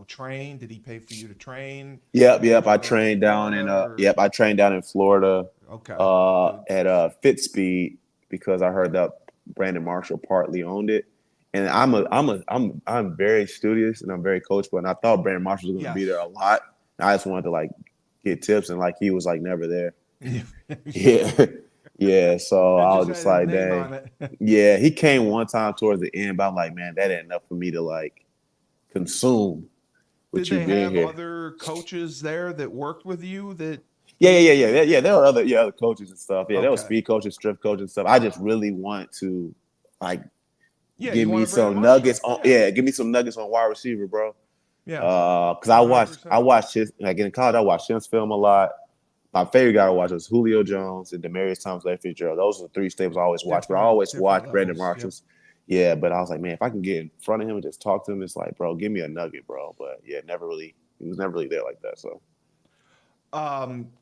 train? Did he pay for you to train? yep. Did you I go to trained down Florida in or I trained down in Florida okay, good. at Fit Speed because I heard that Brandon Marshall partly owned it. And I'm very studious and I'm very coachable. And I thought Brandon Marshall was gonna be there Yes. a lot. I just wanted to like get tips and like he was like never there. Sure. Yeah. Yeah. So It I just was had just his like, name dang. on it. Yeah, he came one time towards the end, but I'm like, man, that ain't enough for me to like consume Did with you they being have here. other coaches there that worked with you that Yeah. There were other coaches and stuff. Yeah, there were okay. speed coaches, strength coaches and stuff. I just really want to like Yeah, give you me wanted Brandon some Marshall. nuggets on. Yeah. Yeah, give me some nuggets on wide receiver, bro. Yeah. Because I 100%. watched his like in college. I watched his film a lot. My favorite guy to watch was Julio Jones and Demarius Thomas, Larry Fitzgerald. Those are the three staples I always watch. But I always Different watch Brandon levels. Yep. Marshall's. Yeah, but I was like, man, if I can get in front of him and just talk to him, it's like, bro, give me a nugget, bro. But yeah, he was never really there like that. So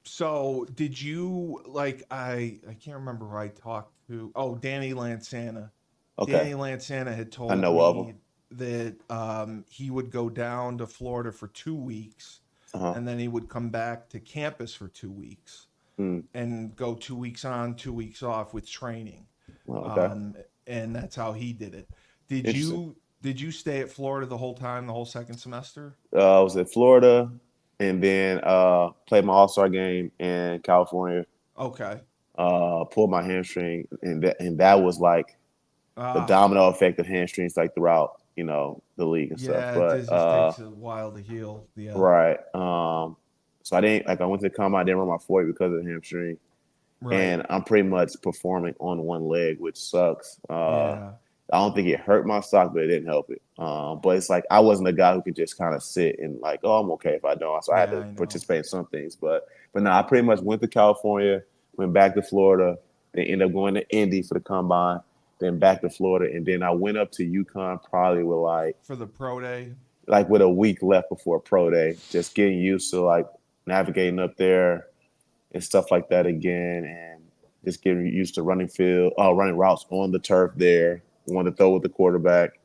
So did you like I can't remember who I talked to. Oh, Danny Lansana. okay, Danny Lansana had I told know of him. me that he would go down to Florida for 2 weeks Uh-huh. and then he would come back to campus for 2 weeks Mm. and go 2 weeks on, 2 weeks off with training. Well, okay. Um, and that's how he did it. Did Interesting. you stay at Florida the whole time, the whole second semester? I was in Florida and then played my All-Star game in California. Okay. Pulled my hamstring, and that was like the Ah, domino effect of hamstrings like throughout the league and stuff. yeah, it But just takes a while to heal. Yeah. right, so I didn't like I went to the combine, I didn't run my 40 because of the hamstring, Right. and I'm pretty much performing on one leg, which sucks. Yeah. I don't think it hurt my sock, but it didn't help it. But it's like I wasn't a guy who could just kind of sit and like, oh, I'm okay if I don't. So I had Yeah, to I know. participate in some things. But no, I pretty much went to California, went back to Florida, then ended up going to Indy for the combine, then back to Florida, and then I went up to UConn probably with For the pro day. like with a week left before pro day, just getting used to like navigating up there and stuff like that again, and just getting used to running routes on the turf there. Want to throw with the quarterback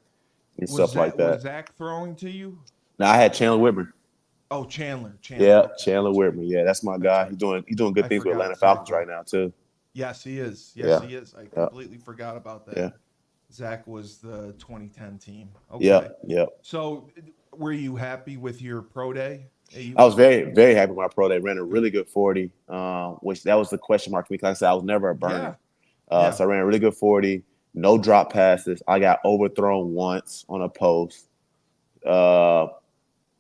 and stuff like Was that. Zach throwing to you? Now I had Chandler Whitmer. Oh, Chandler. Chandler. Yeah, Okay, Chandler that's right. Whitmer. Yeah, that's my That's guy. right. He's doing good I things with forgot Atlanta Zach Falcons was. right now too. Yes, he is. Yes, Yeah, he is. I yeah, completely forgot about that. yeah, Zach was the 2010 team. yeah, Okay. yeah. So, were you happy with your pro day at I was UConn? very, very happy with my pro. They ran a Good. really good 40, which that was the question mark for me. Because I said I was never a burner. Yeah. Yeah. So I ran a really good 40, no drop passes. I got overthrown once on a post. Uh,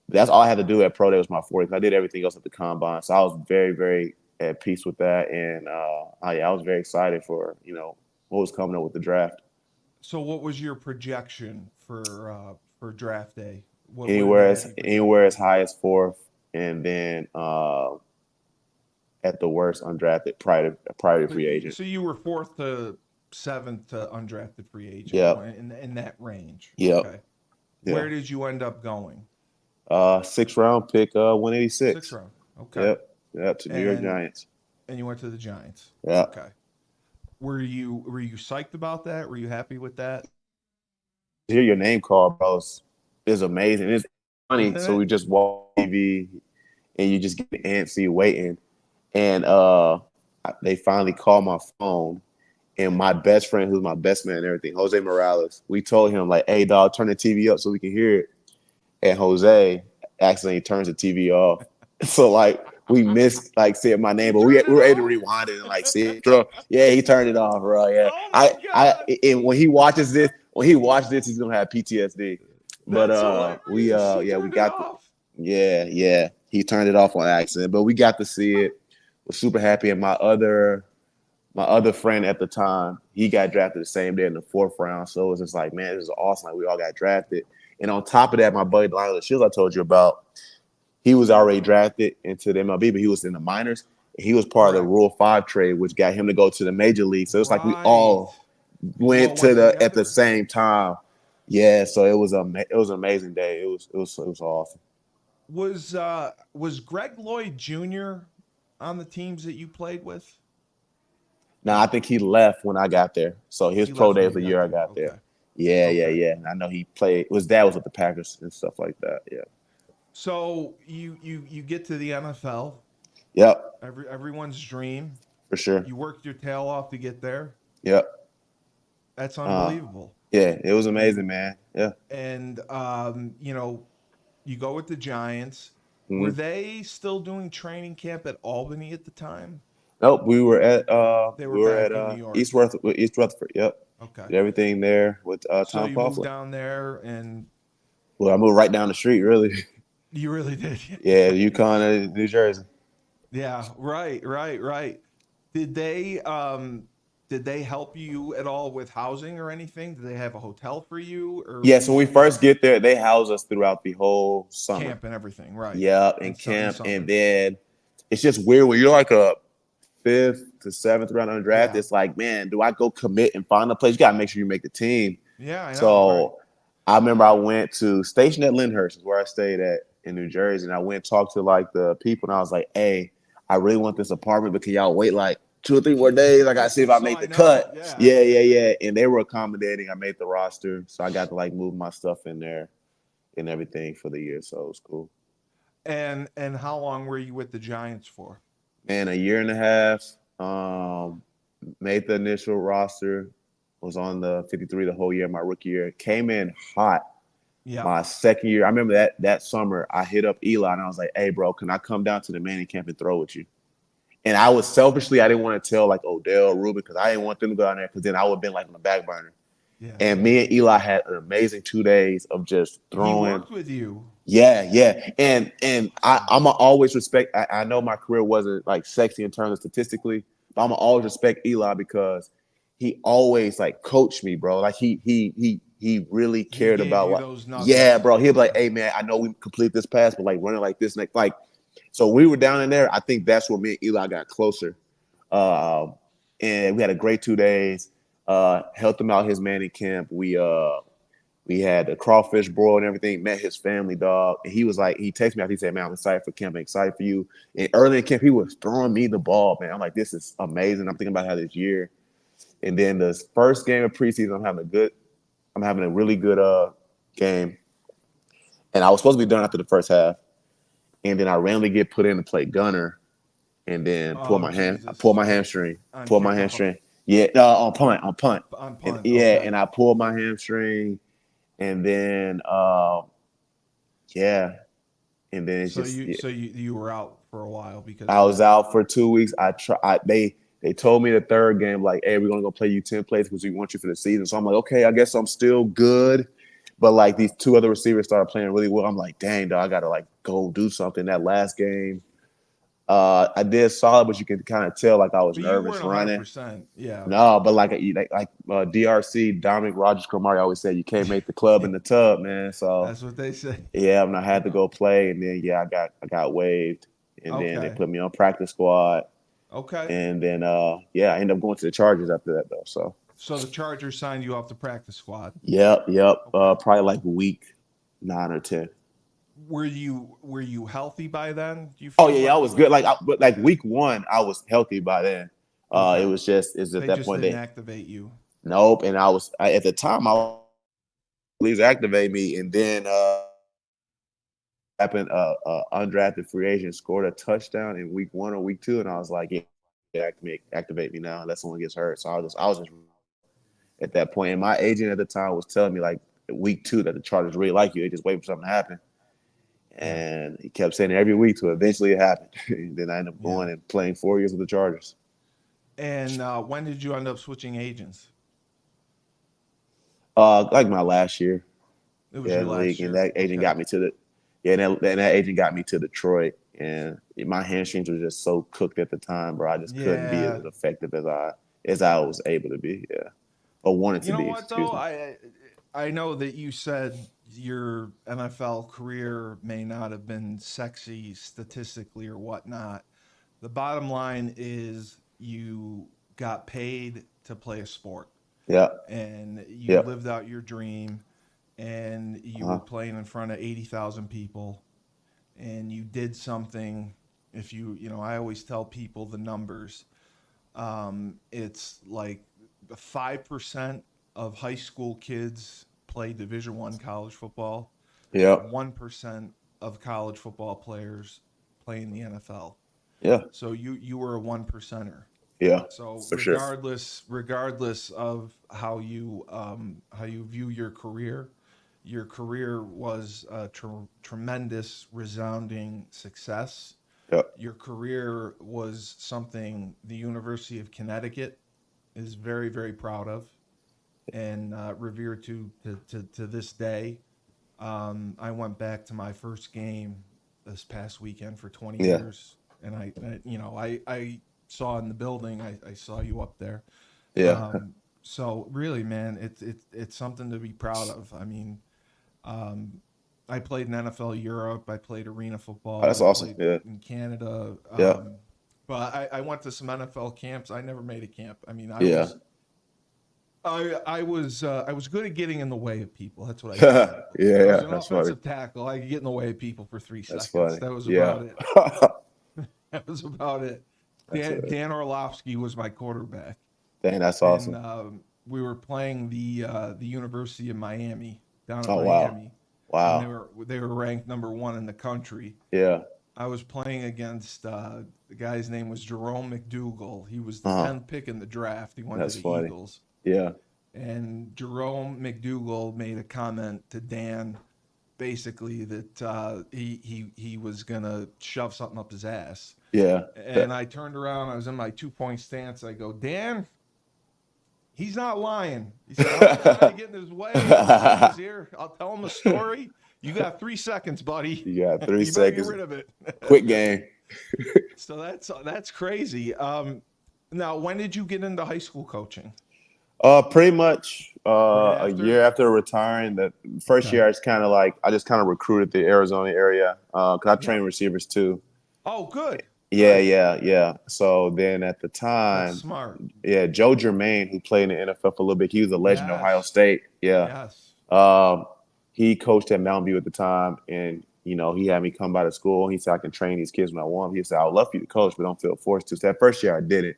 that's all I had to do at pro day was my 40. I did everything else at the combine. So I was very, very at peace with that. And I was very excited for, what was coming up with the draft. So, what was your projection for draft day? What did they Anywhere have as you anywhere projected? as high as fourth, and then at the worst undrafted prior to So, free agent. so you were fourth to seventh to undrafted free agent Yep. in that range. Yep. Okay. Yeah. Where did you end up going? Sixth round pick, Sixth 186. round. Okay. Yep. Yep. To New York And Giants. you went to the Giants. Yeah. Okay. Were you psyched about that? Were you happy with that? To hear your name called, bro, is amazing. It's funny. Isn't So it? we just walk TV and you just get antsy waiting. And they finally called my phone. And my best friend, who's my best man and everything, Jose Morales, we told him, like, hey, dog, turn the TV up so we can hear it. And Jose accidentally turns the TV off. So, like, we missed, like, saying my name, He but we turned it were able to off. rewind it and, like, see it. Bro. Yeah, he turned it off, bro. Yeah. Oh my god. And when he watches this, he's going to have PTSD. But That's hilarious. He we turned it got off. yeah. He turned it off on accident, but we got to see it. Was super happy. And my other my other friend at the time, he got drafted the same day in the 4th round. So it was just like, man, this is awesome. Like we all got drafted. And on top of that, my buddy Lionel Shields I told you about, he was already drafted into the MLB, but he was in the minors. And he was part of the Correct. Rule 5 trade, which got him to go to the major league. So it's like we Right. all You all went to went the at the together. same time. Yeah, so it was an amazing day. It was awesome. Was Greg Lloyd Jr. on the teams that you played with? Now I think he left when I got there. So his He pro left day when was you the got year I there. got there. Okay. Yeah, yeah, Okay. yeah. And I know he played. His dad was with the Packers and stuff like that. Yeah. So you get to the NFL, Yep. everyone's dream. For sure. You worked your tail off to get there. Yep. That's Uh, unbelievable. yeah. It was You amazing, man. Yeah. and you go with the Giants. Were Mhm. they still doing training camp at Albany at the time? Nope. They were We were at back in New York. East Rutherford. Yep. Okay. Did everything there with So Tom you moved Coughlin. down there and Well, I moved right down the street, really. you really did. Yeah, UConn, New Jersey. Yeah, right, right, right. Did they did they help you at all with housing or anything? Did they have a hotel for you or Yeah, were so when we you first get there, they house us throughout the whole summer. camp and everything, right? Yeah, In in in camp, and summer. then it's just weird when you're like a 5th to 7th round undrafted. Yeah. It's like, man, do I go commit and find a place? You gotta make sure you make the team. Yeah, I know, right? So I remember I went to station at Lyndhurst, is where I stayed at in New Jersey, and I went and talked to like the people, and I was like, hey, I really want this apartment, but can y'all wait like 2 or 3 more days? I gotta see if I So make I the know. cut. Yeah. Yeah, yeah, yeah. And they were accommodating. I made the roster, so I got to like move my stuff in there and everything for the year. So it was cool. And how long were you with the Giants for? Man, a year and a half. Made the initial roster. Was on the 53 the whole year. My rookie year came in hot. Yeah. My second year, I remember that summer. I hit up Eli and I was like, "Hey, bro, can I come down to the Manning camp and throw with you?" And I was selfishly, I didn't want to tell like Odell, Ruben, because I didn't want them to go down there because then I would have been like on the back burner. Yeah. And me and Eli had an amazing 2 days of just He throwing. worked with you. Yeah, yeah. And I'm going to always respect, I know my career wasn't like sexy in terms of statistically, but I'm going to always respect Eli because he always like coached me, bro. Like he really He cared gave about you what, those yeah, nuggets. bro. He'd be like, Yeah. hey, man, I know we complete this pass, but like running like this, like, so we were down in there. I think that's where me and Eli got closer. Um, and we had a great 2 days. Helped him out his manning camp. We had the crawfish broil and everything. Met his family, dog. And he was like, he texted me after he said, "Man, I'm excited for camp. I'm excited for you." And early in camp, he was throwing me the ball, man. I'm like, this is amazing. I'm thinking about how this year. And then the first game of preseason, I'm having a really good game. And I was supposed to be done after the first half. And then I randomly get put in to play gunner and then Oh I Jesus. pull my So hamstring. on Pull my kickoff, hamstring. Yeah, on punt. on And punt. yeah, Okay. and I pulled my hamstring and then yeah, and then it's So just you yeah. so you were out for a while because I of was that. out for 2 weeks. They told me the third game like, hey, we're gonna go play you 10 plays because we want you for the season. So I'm like, okay, I guess I'm still good. But like these two other receivers started playing really well. I'm like, dang, dog, I gotta like go do something. That last game, I did solid, but you can kind of tell like I was But you nervous weren't running. 100%. Yeah. No, but DRC Dominic Rogers Cromartie always said, you can't make the club in the tub, man. So That's what they say. yeah, and I had to Yeah. go play, and then yeah, I got waived, and then they Okay. put me on practice squad, Okay. and then yeah, I ended up going to the Chargers after that though. So So the Chargers signed you off the practice squad. yep, Okay. probably like week 9 or 10. Were you healthy by then? Do you Oh feel yeah, I like was good. But like okay. week 1, I was healthy by then. It Okay. was just is at They that just point didn't they activate you. nope, and at the time I please activate me, and then happened undrafted free agent scored a touchdown in week 1 or week 2, and I was like, yeah, activate me now unless someone gets hurt. So I was just at that point, and my agent at the time was telling me like week 2 that the Chargers really like you. They just wait for something to happen, Yeah. and he kept saying it every week till eventually it happened. And then I ended up Yeah. going and playing 4 years with the Chargers. And when did you end up switching agents? Like my last year, It was yeah, your in the last league, and year. that agent Okay. got me to the yeah, and that agent got me to Detroit. and my hamstrings were just so cooked at the time, bro. I just couldn't be as Yeah. effective as I was able to be. Yeah, or wanted You to know be. what Excuse though? me. I know that you said your NFL career may not have been sexy statistically or whatnot. The bottom line is you got paid to play a sport Yeah, and you yeah, lived out your dream and you were uh-huh. playing in front of 80,000 people and you did something. If I always tell people the numbers. It's like 5% of high school kids play Division I college football. Yeah, 1% of college football players play in the NFL. yeah, So you were a one percenter. yeah, So for sure. regardless of how you view your career was a tremendous, resounding success. Yeah, Your career was something the University of Connecticut is very, very proud of and revered to this day. I went back to my first game this past weekend for 20 yeah, years, and I saw in the building. I saw you up there. yeah. So really, man, it's something to be proud of. I mean, um, I played in NFL Europe. I played arena Oh, football. that's I awesome. played Yeah, in Canada. yeah, But I went to some NFL camps. I never made a camp. I mean, yeah, I was good at getting in the way of people. That's what I tell yeah, people. I was yeah. an That's funny. offensive tackle. I could get in the way of people for three That's seconds. funny. That was Yeah, about it. That was about it. that's it. Dan Orlovsky was my quarterback, Dang, that's and awesome. we were playing the University of Miami down in Oh wow, Miami, and wow. they were ranked number 1 in the country. Yeah. I was playing against the guy's name was Jerome McDougal. He was the Uh-huh. 10th pick in the draft. He went to That's the funny. Eagles. Yeah. And Jerome McDougal made a comment to Dan, basically that he was gonna shove something up his ass. Yeah. And I turned around. I was in my 2 point stance. I go, Dan, he's not lying. He said, I was trying to get in his way. He goes, here, I'll tell him a story. You got 3 seconds, buddy. You got three You better get seconds. rid of it. Quick game. So that's crazy. Now, when did you get into high school coaching? Pretty much Right a after? year after retiring. The first Okay. year, I just kind of recruited the Arizona area because I Yep. train receivers too. Oh, good. Yeah, Good. yeah, yeah. So then at the That's time, smart. yeah, Joe Germain, who played in the NFL for a little bit, he was a legend at Ohio Yes. State. Yeah. Yes. Um, he coached at Mountain View at the time, and he had me come by the school. He said I can train these kids when I want. He said I would love for you to coach, but don't feel forced to. So that first year I did it.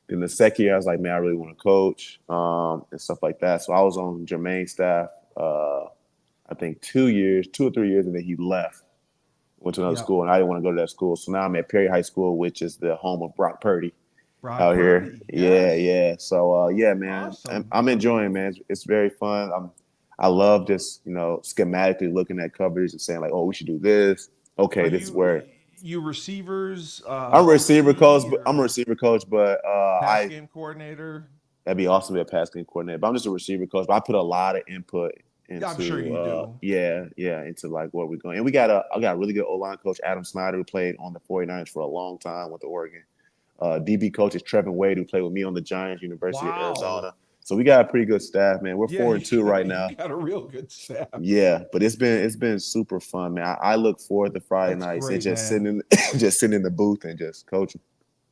Then the second year I was like, man, I really want to coach and stuff like that. So I was on Jermaine's staff. I think 2 or 3 years, and then he left, went to another Yep. school, and I didn't want to go to that school. So now I'm at Perry High School, which is the home of Brock Purdy Brock out here. Purdy. Yeah, Yes. yeah. So yeah, man, Awesome. I'm enjoying, man. It's very fun. I love just schematically looking at coverage and saying like, oh, we should do this. Are Okay, this is you where you receivers, I'm a receiver coach. OC, But I'm a or receiver coach, but pass I game coordinator? that'd be awesome to be a pass game coordinator. But I'm just a receiver coach. But I put a lot of input Yeah, I'm sure into you do. into like where we're going. And I got a really good O-line coach, Adam Snyder, who played on the 49ers for a long time with the Oregon. DB coach is Trevin Wade, who played with me on the Giants, University of Wow. Arizona. So we got a pretty good staff, man. We're Yeah, 4-2 right you now. got a real good staff. Yeah, but it's been super fun, man. I look forward to Friday That's nights and great, just man. just sitting in the booth and just coaching.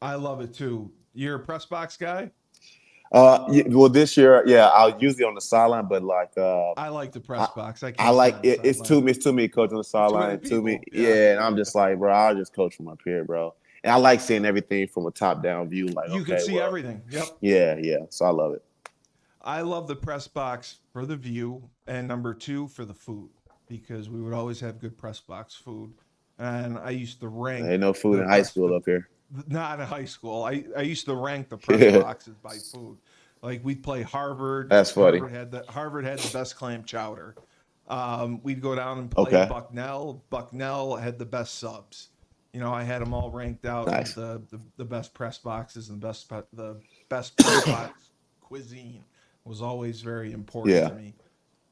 I love it too. You're a press box guy? Yeah, well, this year, yeah, I'll usually on the sideline, but like, I like the I, press box. I I can't sit like on the it. sideline. It's too many coach on the Too many sideline, too many, people. Yeah. yeah. And I'm just like, bro, I'll just coach from up here, bro. And I like seeing everything from a top down view. Like, You can okay, see well, everything. Yep. yeah, yeah. So I love it. I love the press box for the view, and number 2 for the food, because we would always have good press box food. And I used to rank Ain't no food the in high press school the up here. not in high school. I used to rank the press Yeah, boxes by food. Like we'd play Harvard. that's funny. Harvard had the best clam chowder. We'd go down and play Okay, Bucknell. Bucknell had the best subs. I had them all ranked out as nice. the best press boxes and the best press box cuisine was always very important Yeah, to me.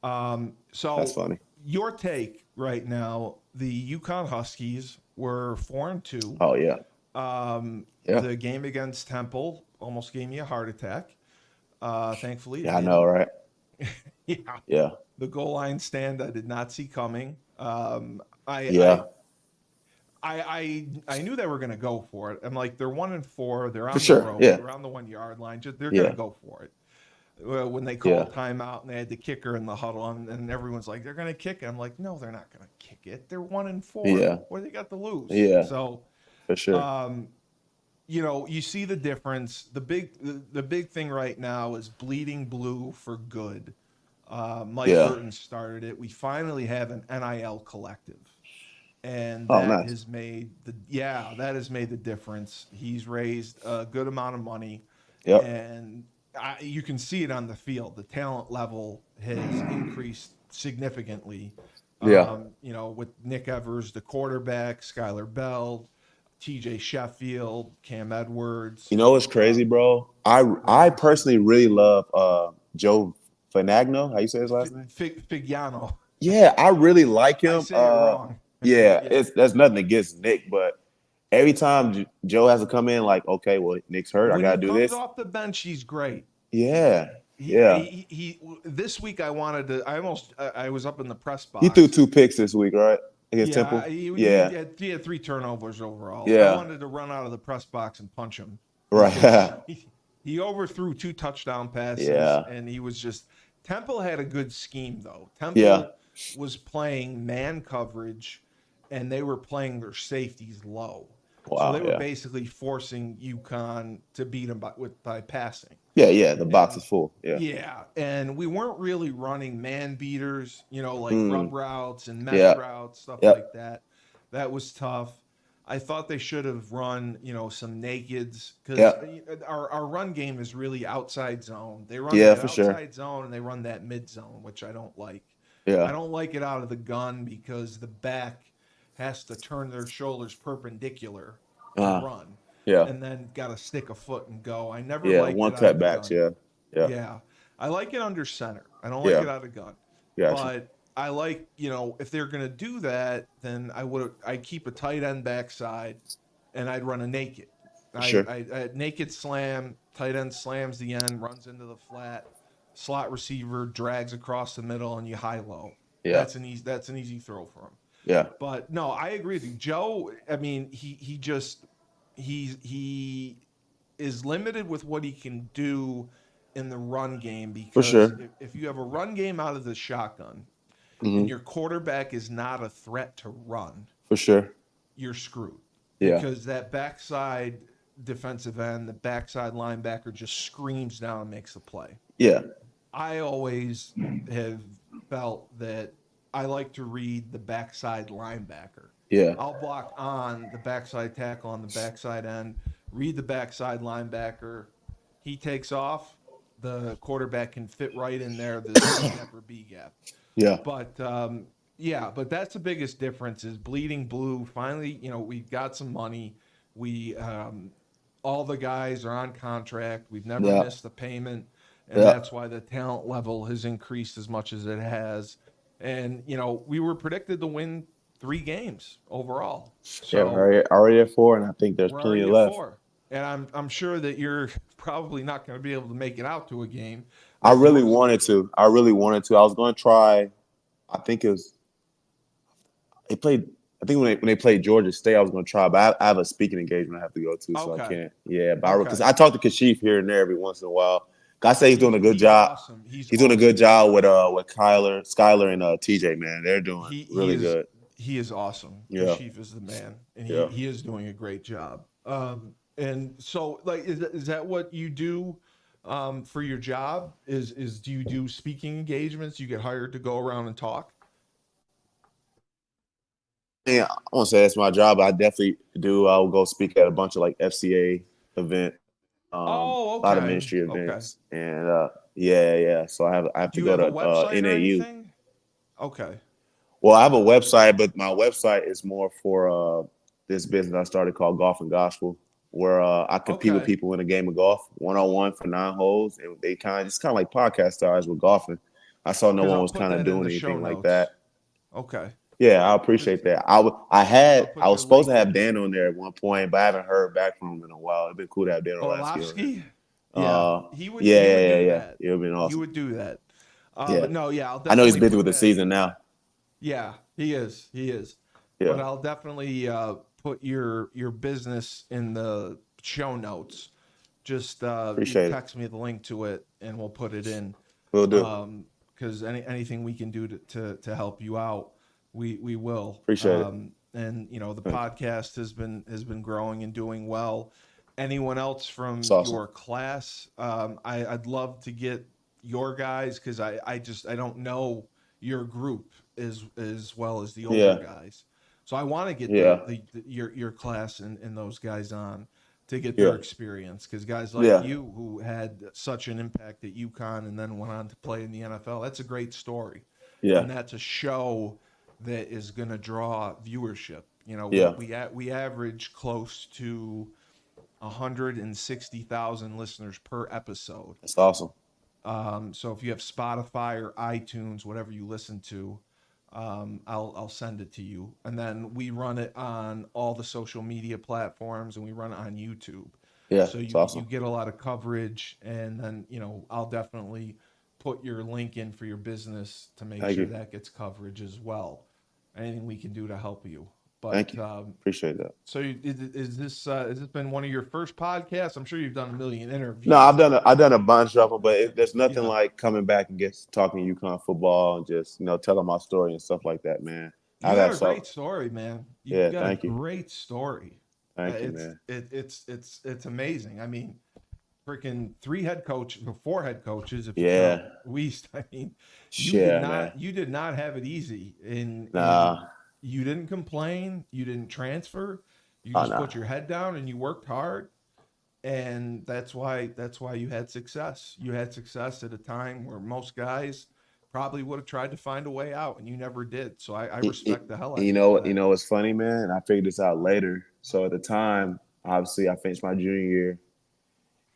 that's So funny. your take right now, the UConn Huskies We're 4-2. Oh yeah. Yeah. The game against Temple almost gave me a heart attack. Thankfully, it Yeah, I know, didn't. right? Yeah, Yeah. the goal line stand I did not see coming. I, Yeah. I I knew they were going to go for it. I'm like, they're 1-4. They're For on the sure. road. Yeah. They're on the 1 yard line. They're going to Yeah. go for it. When they Yeah. called timeout and they had the kicker in the huddle, and everyone's like, they're going to kick it. I'm like, no, they're not going to kick it. They're 1-4. Yeah. What do they got to lose? Yeah. So, For sure. you see the difference. The big thing right now is bleeding blue for good. Mike Yeah. Burton started it. We finally have an NIL collective, and Oh, nice. that has made the difference. He's raised a good amount of money, Yep. and you can see it on the field. The talent level has increased significantly. Yeah. With Nick Evers, the quarterback, Skylar Bell, TJ Sheffield, Cam Edwards. You know what's crazy, bro? I personally really love Joe Finagno. How you say his last name? Figiano. Yeah, I really like him. I say it wrong. Yeah, Yeah. that's nothing against Nick, but every time Joe has to come in, like, okay, well, Nick's hurt. I When gotta he do comes this. off the bench, he's great. Yeah, yeah. He this week I wanted to. I was up in the press box. He threw 2 picks this week, right? Against Yeah, Temple. he had 3 turnovers overall. Yeah. I wanted to run out of the press box and punch him. Right. He overthrew 2 touchdown passes, Yeah. and he was just. Temple had a good scheme though. Temple Yeah. was playing man coverage, and they were playing their safeties low. Wow. So they were Yeah. basically forcing UConn to beat them by passing. Yeah. The box is full. Yeah. Yeah, and we weren't really running man beaters, like rub routes and mesh Yeah. routes, stuff Yep. like that. That was tough. I thought they should have run, some nakeds because Yep. our run game is really outside zone. They run Yeah, that for sure. outside zone and they run that mid zone, which I don't like. Yeah. I don't like it out of the gun because the back has to turn their shoulders perpendicular to run. Yeah. And then got to stick a foot and go. I never Yeah. liked One it out of the cutbacks. gun. Yeah. Yeah. I like it under center. I don't like Yeah. it out of gun. Gotcha. But I like, if they're going to do that, then I'd keep a tight end backside and I'd run a naked. Sure. I naked slam, tight end slams the end, runs into the flat, slot receiver drags across the middle, and you high low. Yeah. That's an easy throw for him. Yeah. But no, I agree with you. Joe, I mean, he is limited with what he can do in the run game because For sure. if you have a run game out of the shotgun Mhm. and your quarterback is not a threat to run, For sure. you're screwed. Yeah. Because that backside defensive end, the backside linebacker just screams down and makes the play. Yeah. I always have felt that I like to read the backside linebacker. Yeah. I'll block on the backside tackle on the backside end, read the backside linebacker. He takes off. The quarterback can fit right in there, the C gap or B gap. Yeah. But that's the biggest difference is bleeding blue. Finally, we've got some money. We all the guys are on contract. We've never missed a payment, and that's why the talent level has increased as much as it has. And we were predicted to win 3 games overall. So Yeah. Already at 4, and I think there's plenty left. 4. And I'm sure that you're probably not going to be able to make it out to a game. I really wanted to. I was going to try. I think it was. They played. I think when they played Georgia State, I was going to try, but I have a speaking engagement I have to go to, so I can't. Yeah, but because I talk to Kashif here and there every once in a while. I say he's doing a good job. Awesome. He's doing a good job with Skylar and TJ. Man, they're doing really good. He is awesome. Yeah. Kashif is the man, and he is doing a great job. And so, is that what you do for your job? Is do you do speaking engagements? You get hired to go around and talk? Yeah, I won't say that's my job, but I definitely do. I'll go speak at a bunch of FCA event, a lot of ministry events, and So I have to go to NAU. Okay. Well, I have a website, but my website is more for this business I started called Golf and Gospel, where I compete with people in a game of golf, 1-on-1 for 9 holes, and it's kind of like podcast stars with golfing. I saw no one was kind of doing anything like that. Okay. Yeah, I appreciate that. I'll I put was your supposed to link have in. Dan on there at one point, but I haven't heard back from him in a while. It'd been cool to have Dan Orlovsky on there. Orlovsky? Yeah, Yeah, he yeah, would yeah, do yeah. that. It would have been He awesome. would do that. Yeah. But no, yeah, I'll I know he's definitely busy with put the that. season now. Yeah, he is. He is. Yeah. But I'll definitely put your business in the show notes. Just you Appreciate it. text me the link to it, and we'll put it in. Will do. Because anything we can do to help you out, we will. Appreciate it. And you know the Thank you. podcast has been growing and doing well. Anyone else It's from awesome. your class? I'd love to get your guys because I don't know your group as well as the older Yeah. guys. So I want to get Yeah. your class and those guys on to get their Yeah. experience because guys like Yeah. you who had such an impact at UConn and then went on to play in the NFL, that's a great story. Yeah. And that's a show that is going to draw viewership. You know, Yeah. we average close to 160,000 listeners per episode. That's awesome. So if you have Spotify or iTunes, whatever you listen to, I'll send it to you. And then we run it on all the social media platforms, and we run it on YouTube. Yeah. So It's you awesome. get a lot of coverage, and then I'll definitely put your link in for your business to make Thank sure you. that gets coverage as well. Anything we can do to help you. Thank But you. Appreciate that. so is this has this been one of your first podcasts? I'm sure you've done a million No, interviews. I've done a bunch of them, but there's nothing Yeah. like coming back and just talking UConn football and just telling my story and stuff like that, man. You I've got had a so great story, man. You yeah. got a Thank you. great story. Thank you, man. It's amazing. I mean, freaking four head coaches, if you count Yeah. Weast. I mean, Yeah, man. you did not have it easy. In Nah. You didn't complain. You didn't transfer. You Oh, just nah. put your head down and you worked hard. And that's why you had success. You had success at a time where most guys probably would have tried to find a way out, and you never did. So I respect the hell out of you for You that. know, it's funny, man. And I figured this out later. So at the time, obviously, I finished my junior year,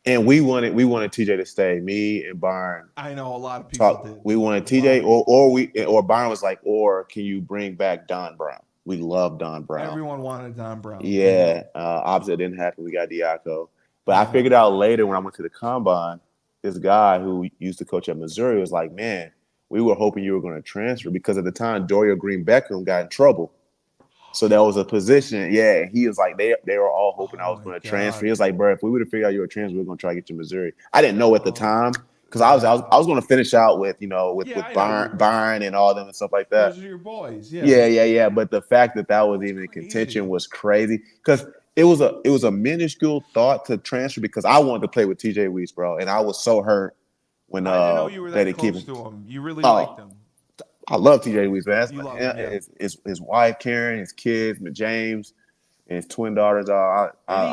and we wanted TJ to stay. Me and Byron I know a lot of people talk. did. We wanted A lot TJ, of people. or Byron was like, or can you bring back Don Brown? We love Don Brown. Everyone wanted Don Brown. I Yeah, know. obviously it didn't happen. We got Diaco, but I I know. figured out later when I went to the combine, this guy who used to coach at Missouri was like, "Man, we were hoping you were going to transfer because at the time Dorial Green Beckham got in trouble, so that was a position." Yeah, he was like, they were all hoping Oh I was my going to transfer. God. He was like, "Bro, if we would have figured out you were a transfer, we were going to try to get you to Missouri." I didn't know at the Oh, time because yeah. I was going to finish out with Yeah, with I know you were. Byron and all them and stuff like that. Those are your boys. Yeah. Yeah, yeah, yeah. But the fact that that was That's even in contention crazy. was crazy because it was a minuscule thought to transfer because I wanted to play with TJ Weiss, bro, and I was so hurt when I didn't know you were they that didn't keep close him. to him. You really liked Oh, him. I love TJ Weiss, man. You love him, yeah. His wife Karen, his kids, James, and his twin daughters. And I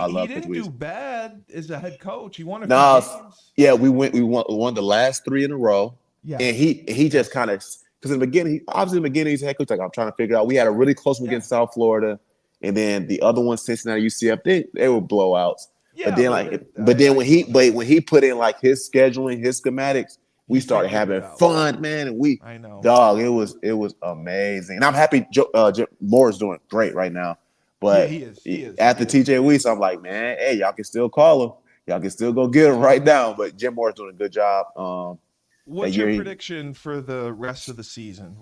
he love Coach didn't do Weiss. bad as a head coach. He won a few No, games. yeah, we won the last three in a row, and Yes. he just Yes. kind of because in the beginning, obviously in the beginning he's a head coach. Like I'm trying to figure out. We had a really close one Yeah. against South Florida, and then the other one, Cincinnati, UCF. They were blowouts. But Yeah, then I saw that. when he put in like his scheduling, his schematics, we He started figured having it out. fun, man. And we I know. dog, it was amazing. And I'm happy Jim Moore is doing great right now. Yeah, But he is. He is. He after is. TJ Weiss, I'm like, man, hey, y'all can still call him. Y'all can still go get him right now. But Jim Moore's doing a good job. That What's your year, prediction for the rest of the season?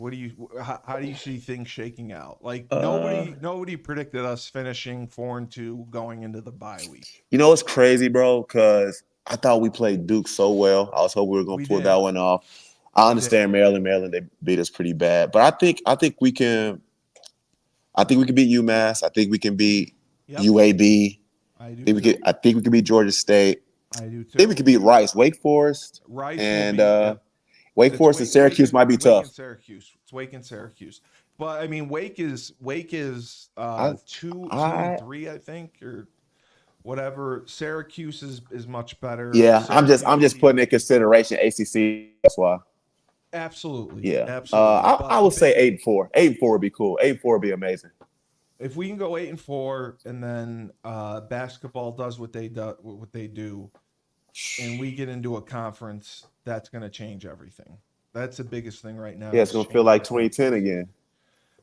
How do you see things shaking out? Like uh, nobody predicted us finishing 4-2 going into the bye week. you know, it's crazy, bro, because I thought we played Duke so well. I was hoping we were gonna We pull that did. one off. I We did. understand Maryland, they beat us pretty bad, but I think we can. I think we can beat UMass. I think we can beat Yep. UAB. I do too. I think we can beat Georgia State. I do I think we too. can beat Rice, Wake Forest, Rice will and be. Yep. Wake Forest and Syracuse might be Wake and tough. Syracuse. It's Wake and Syracuse. But I mean, Wake is I, 2-3, I think, or whatever. Syracuse is much better. yeah, I'm Syracuse just putting in even. consideration ACC. That's why. Absolutely, Yeah, absolutely. But I the would say big 8-4. 8-4 would be cool. 8-4 would be amazing. if we can go 8-4, and then basketball does what they do, and we get into a conference, that's going to change everything. That's the biggest thing right now. Yeah, it's Is gonna feel changing like the 2010 conference. again.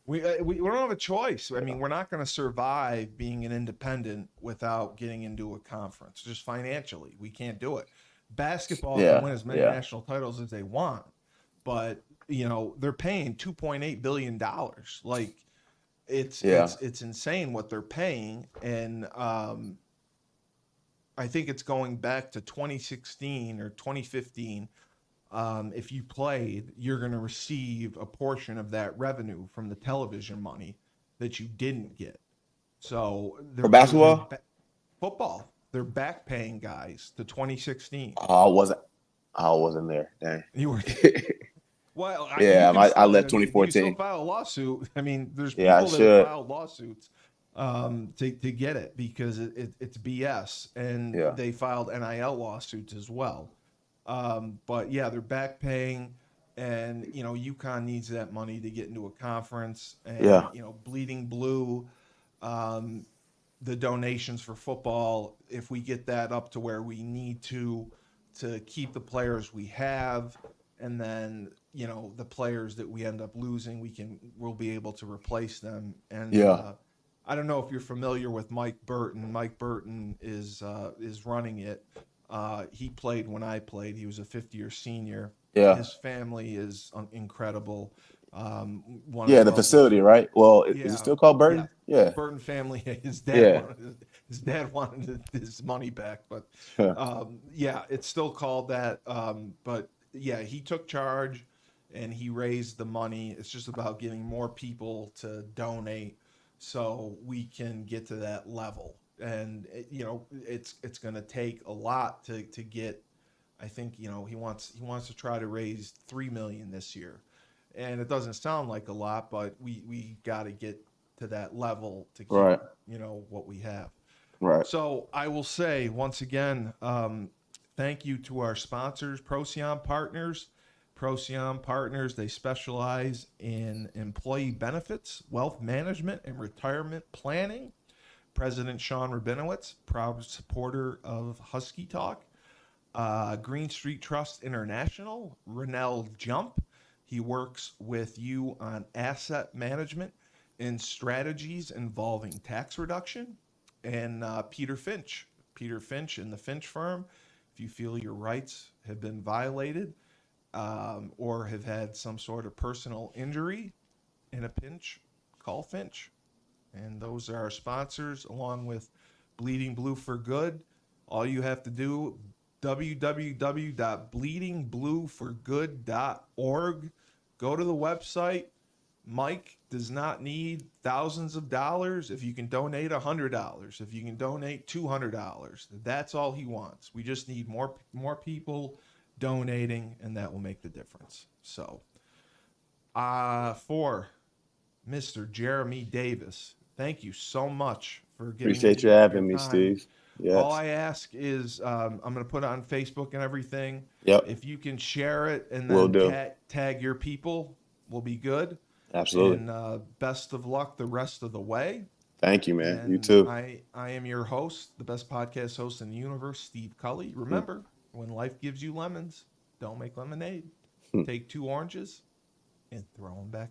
We don't have a choice. I mean, we're not going to survive being an independent without getting into a conference. Just financially, we can't do it. Basketball can Yeah, win as many yeah, national titles as they want, but they're paying $2.8 billion. Like it's yeah, it's it's insane what they're paying, and I think it's going back to 2016 or 2015. If you played, you're going to receive a portion of that revenue from the television money that you didn't get. So for basketball. football, they're back paying guys to 2016. I wasn't there. Dang. You were well, you Yeah, can I still left you can still 2014. file a lawsuit. I mean, there's Yeah, I people that have should. filed lawsuits to get it because it's BS, and Yeah, they filed NIL lawsuits as well. But yeah, they're back paying, and UConn needs that money to get into a conference, and yeah, Bleeding Blue, um, the donations for football. If we get that up to where we need to keep the players we have, and then the players that we end up losing, we'll be able to replace them. And yeah, I don't know if you're familiar with Mike Burton. Mike Burton is running it. He played when I played. He was a fifth-year senior. yeah, His family is incredible. One of the yeah. The wealthiest. facility, right? Well, is it Yeah, still called yeah. Burton? Yeah, Burton family. yeah, His dad wanted his money back, but yeah, yeah, it's still called that. But yeah, he took charge and he raised the money. It's just about getting more people to donate so we can get to that level. And it's going to take a lot to get. I think he wants to try to raise 3 million this year, and it doesn't sound like a lot, but we got to get to that level to keep right, what we have. right. So I will say once again, thank you to our sponsors, Procyon Partners. Procyon Partners, they specialize in employee benefits, wealth management, and retirement planning. President Sean Rabinowitz, proud supporter of Husky Talk. Green Street Trust International, Renell Jump. He works with you on asset management and strategies involving tax reduction. And Peter Finch. Peter Finch and the Finch firm. If you feel your rights have been violated or have had some sort of personal injury in a pinch, call Finch. And those are our sponsors, along with Bleeding Blue for Good. All you have to do, www.bleedingblueforgood.org. Go to the website. Mike does not need thousands of dollars. If you can donate $100, if you can donate $200, that's all he wants. We just need more people donating, and that will make the difference. So, for Mr. Geremy Davis, thank you so much for giving Appreciate you me your having me, time. Steve. All Yes. I ask is I'm going to put it on Facebook and everything. Yep. If you can share it and Will then do. tag your people, will be good. Absolutely. And best of luck the rest of the way. Thank you, man. You And too. I am your host, the best podcast host in the universe, Steve Cully. Hmm. Remember, when life gives you lemons, don't make lemonade. Take two oranges and throw them back at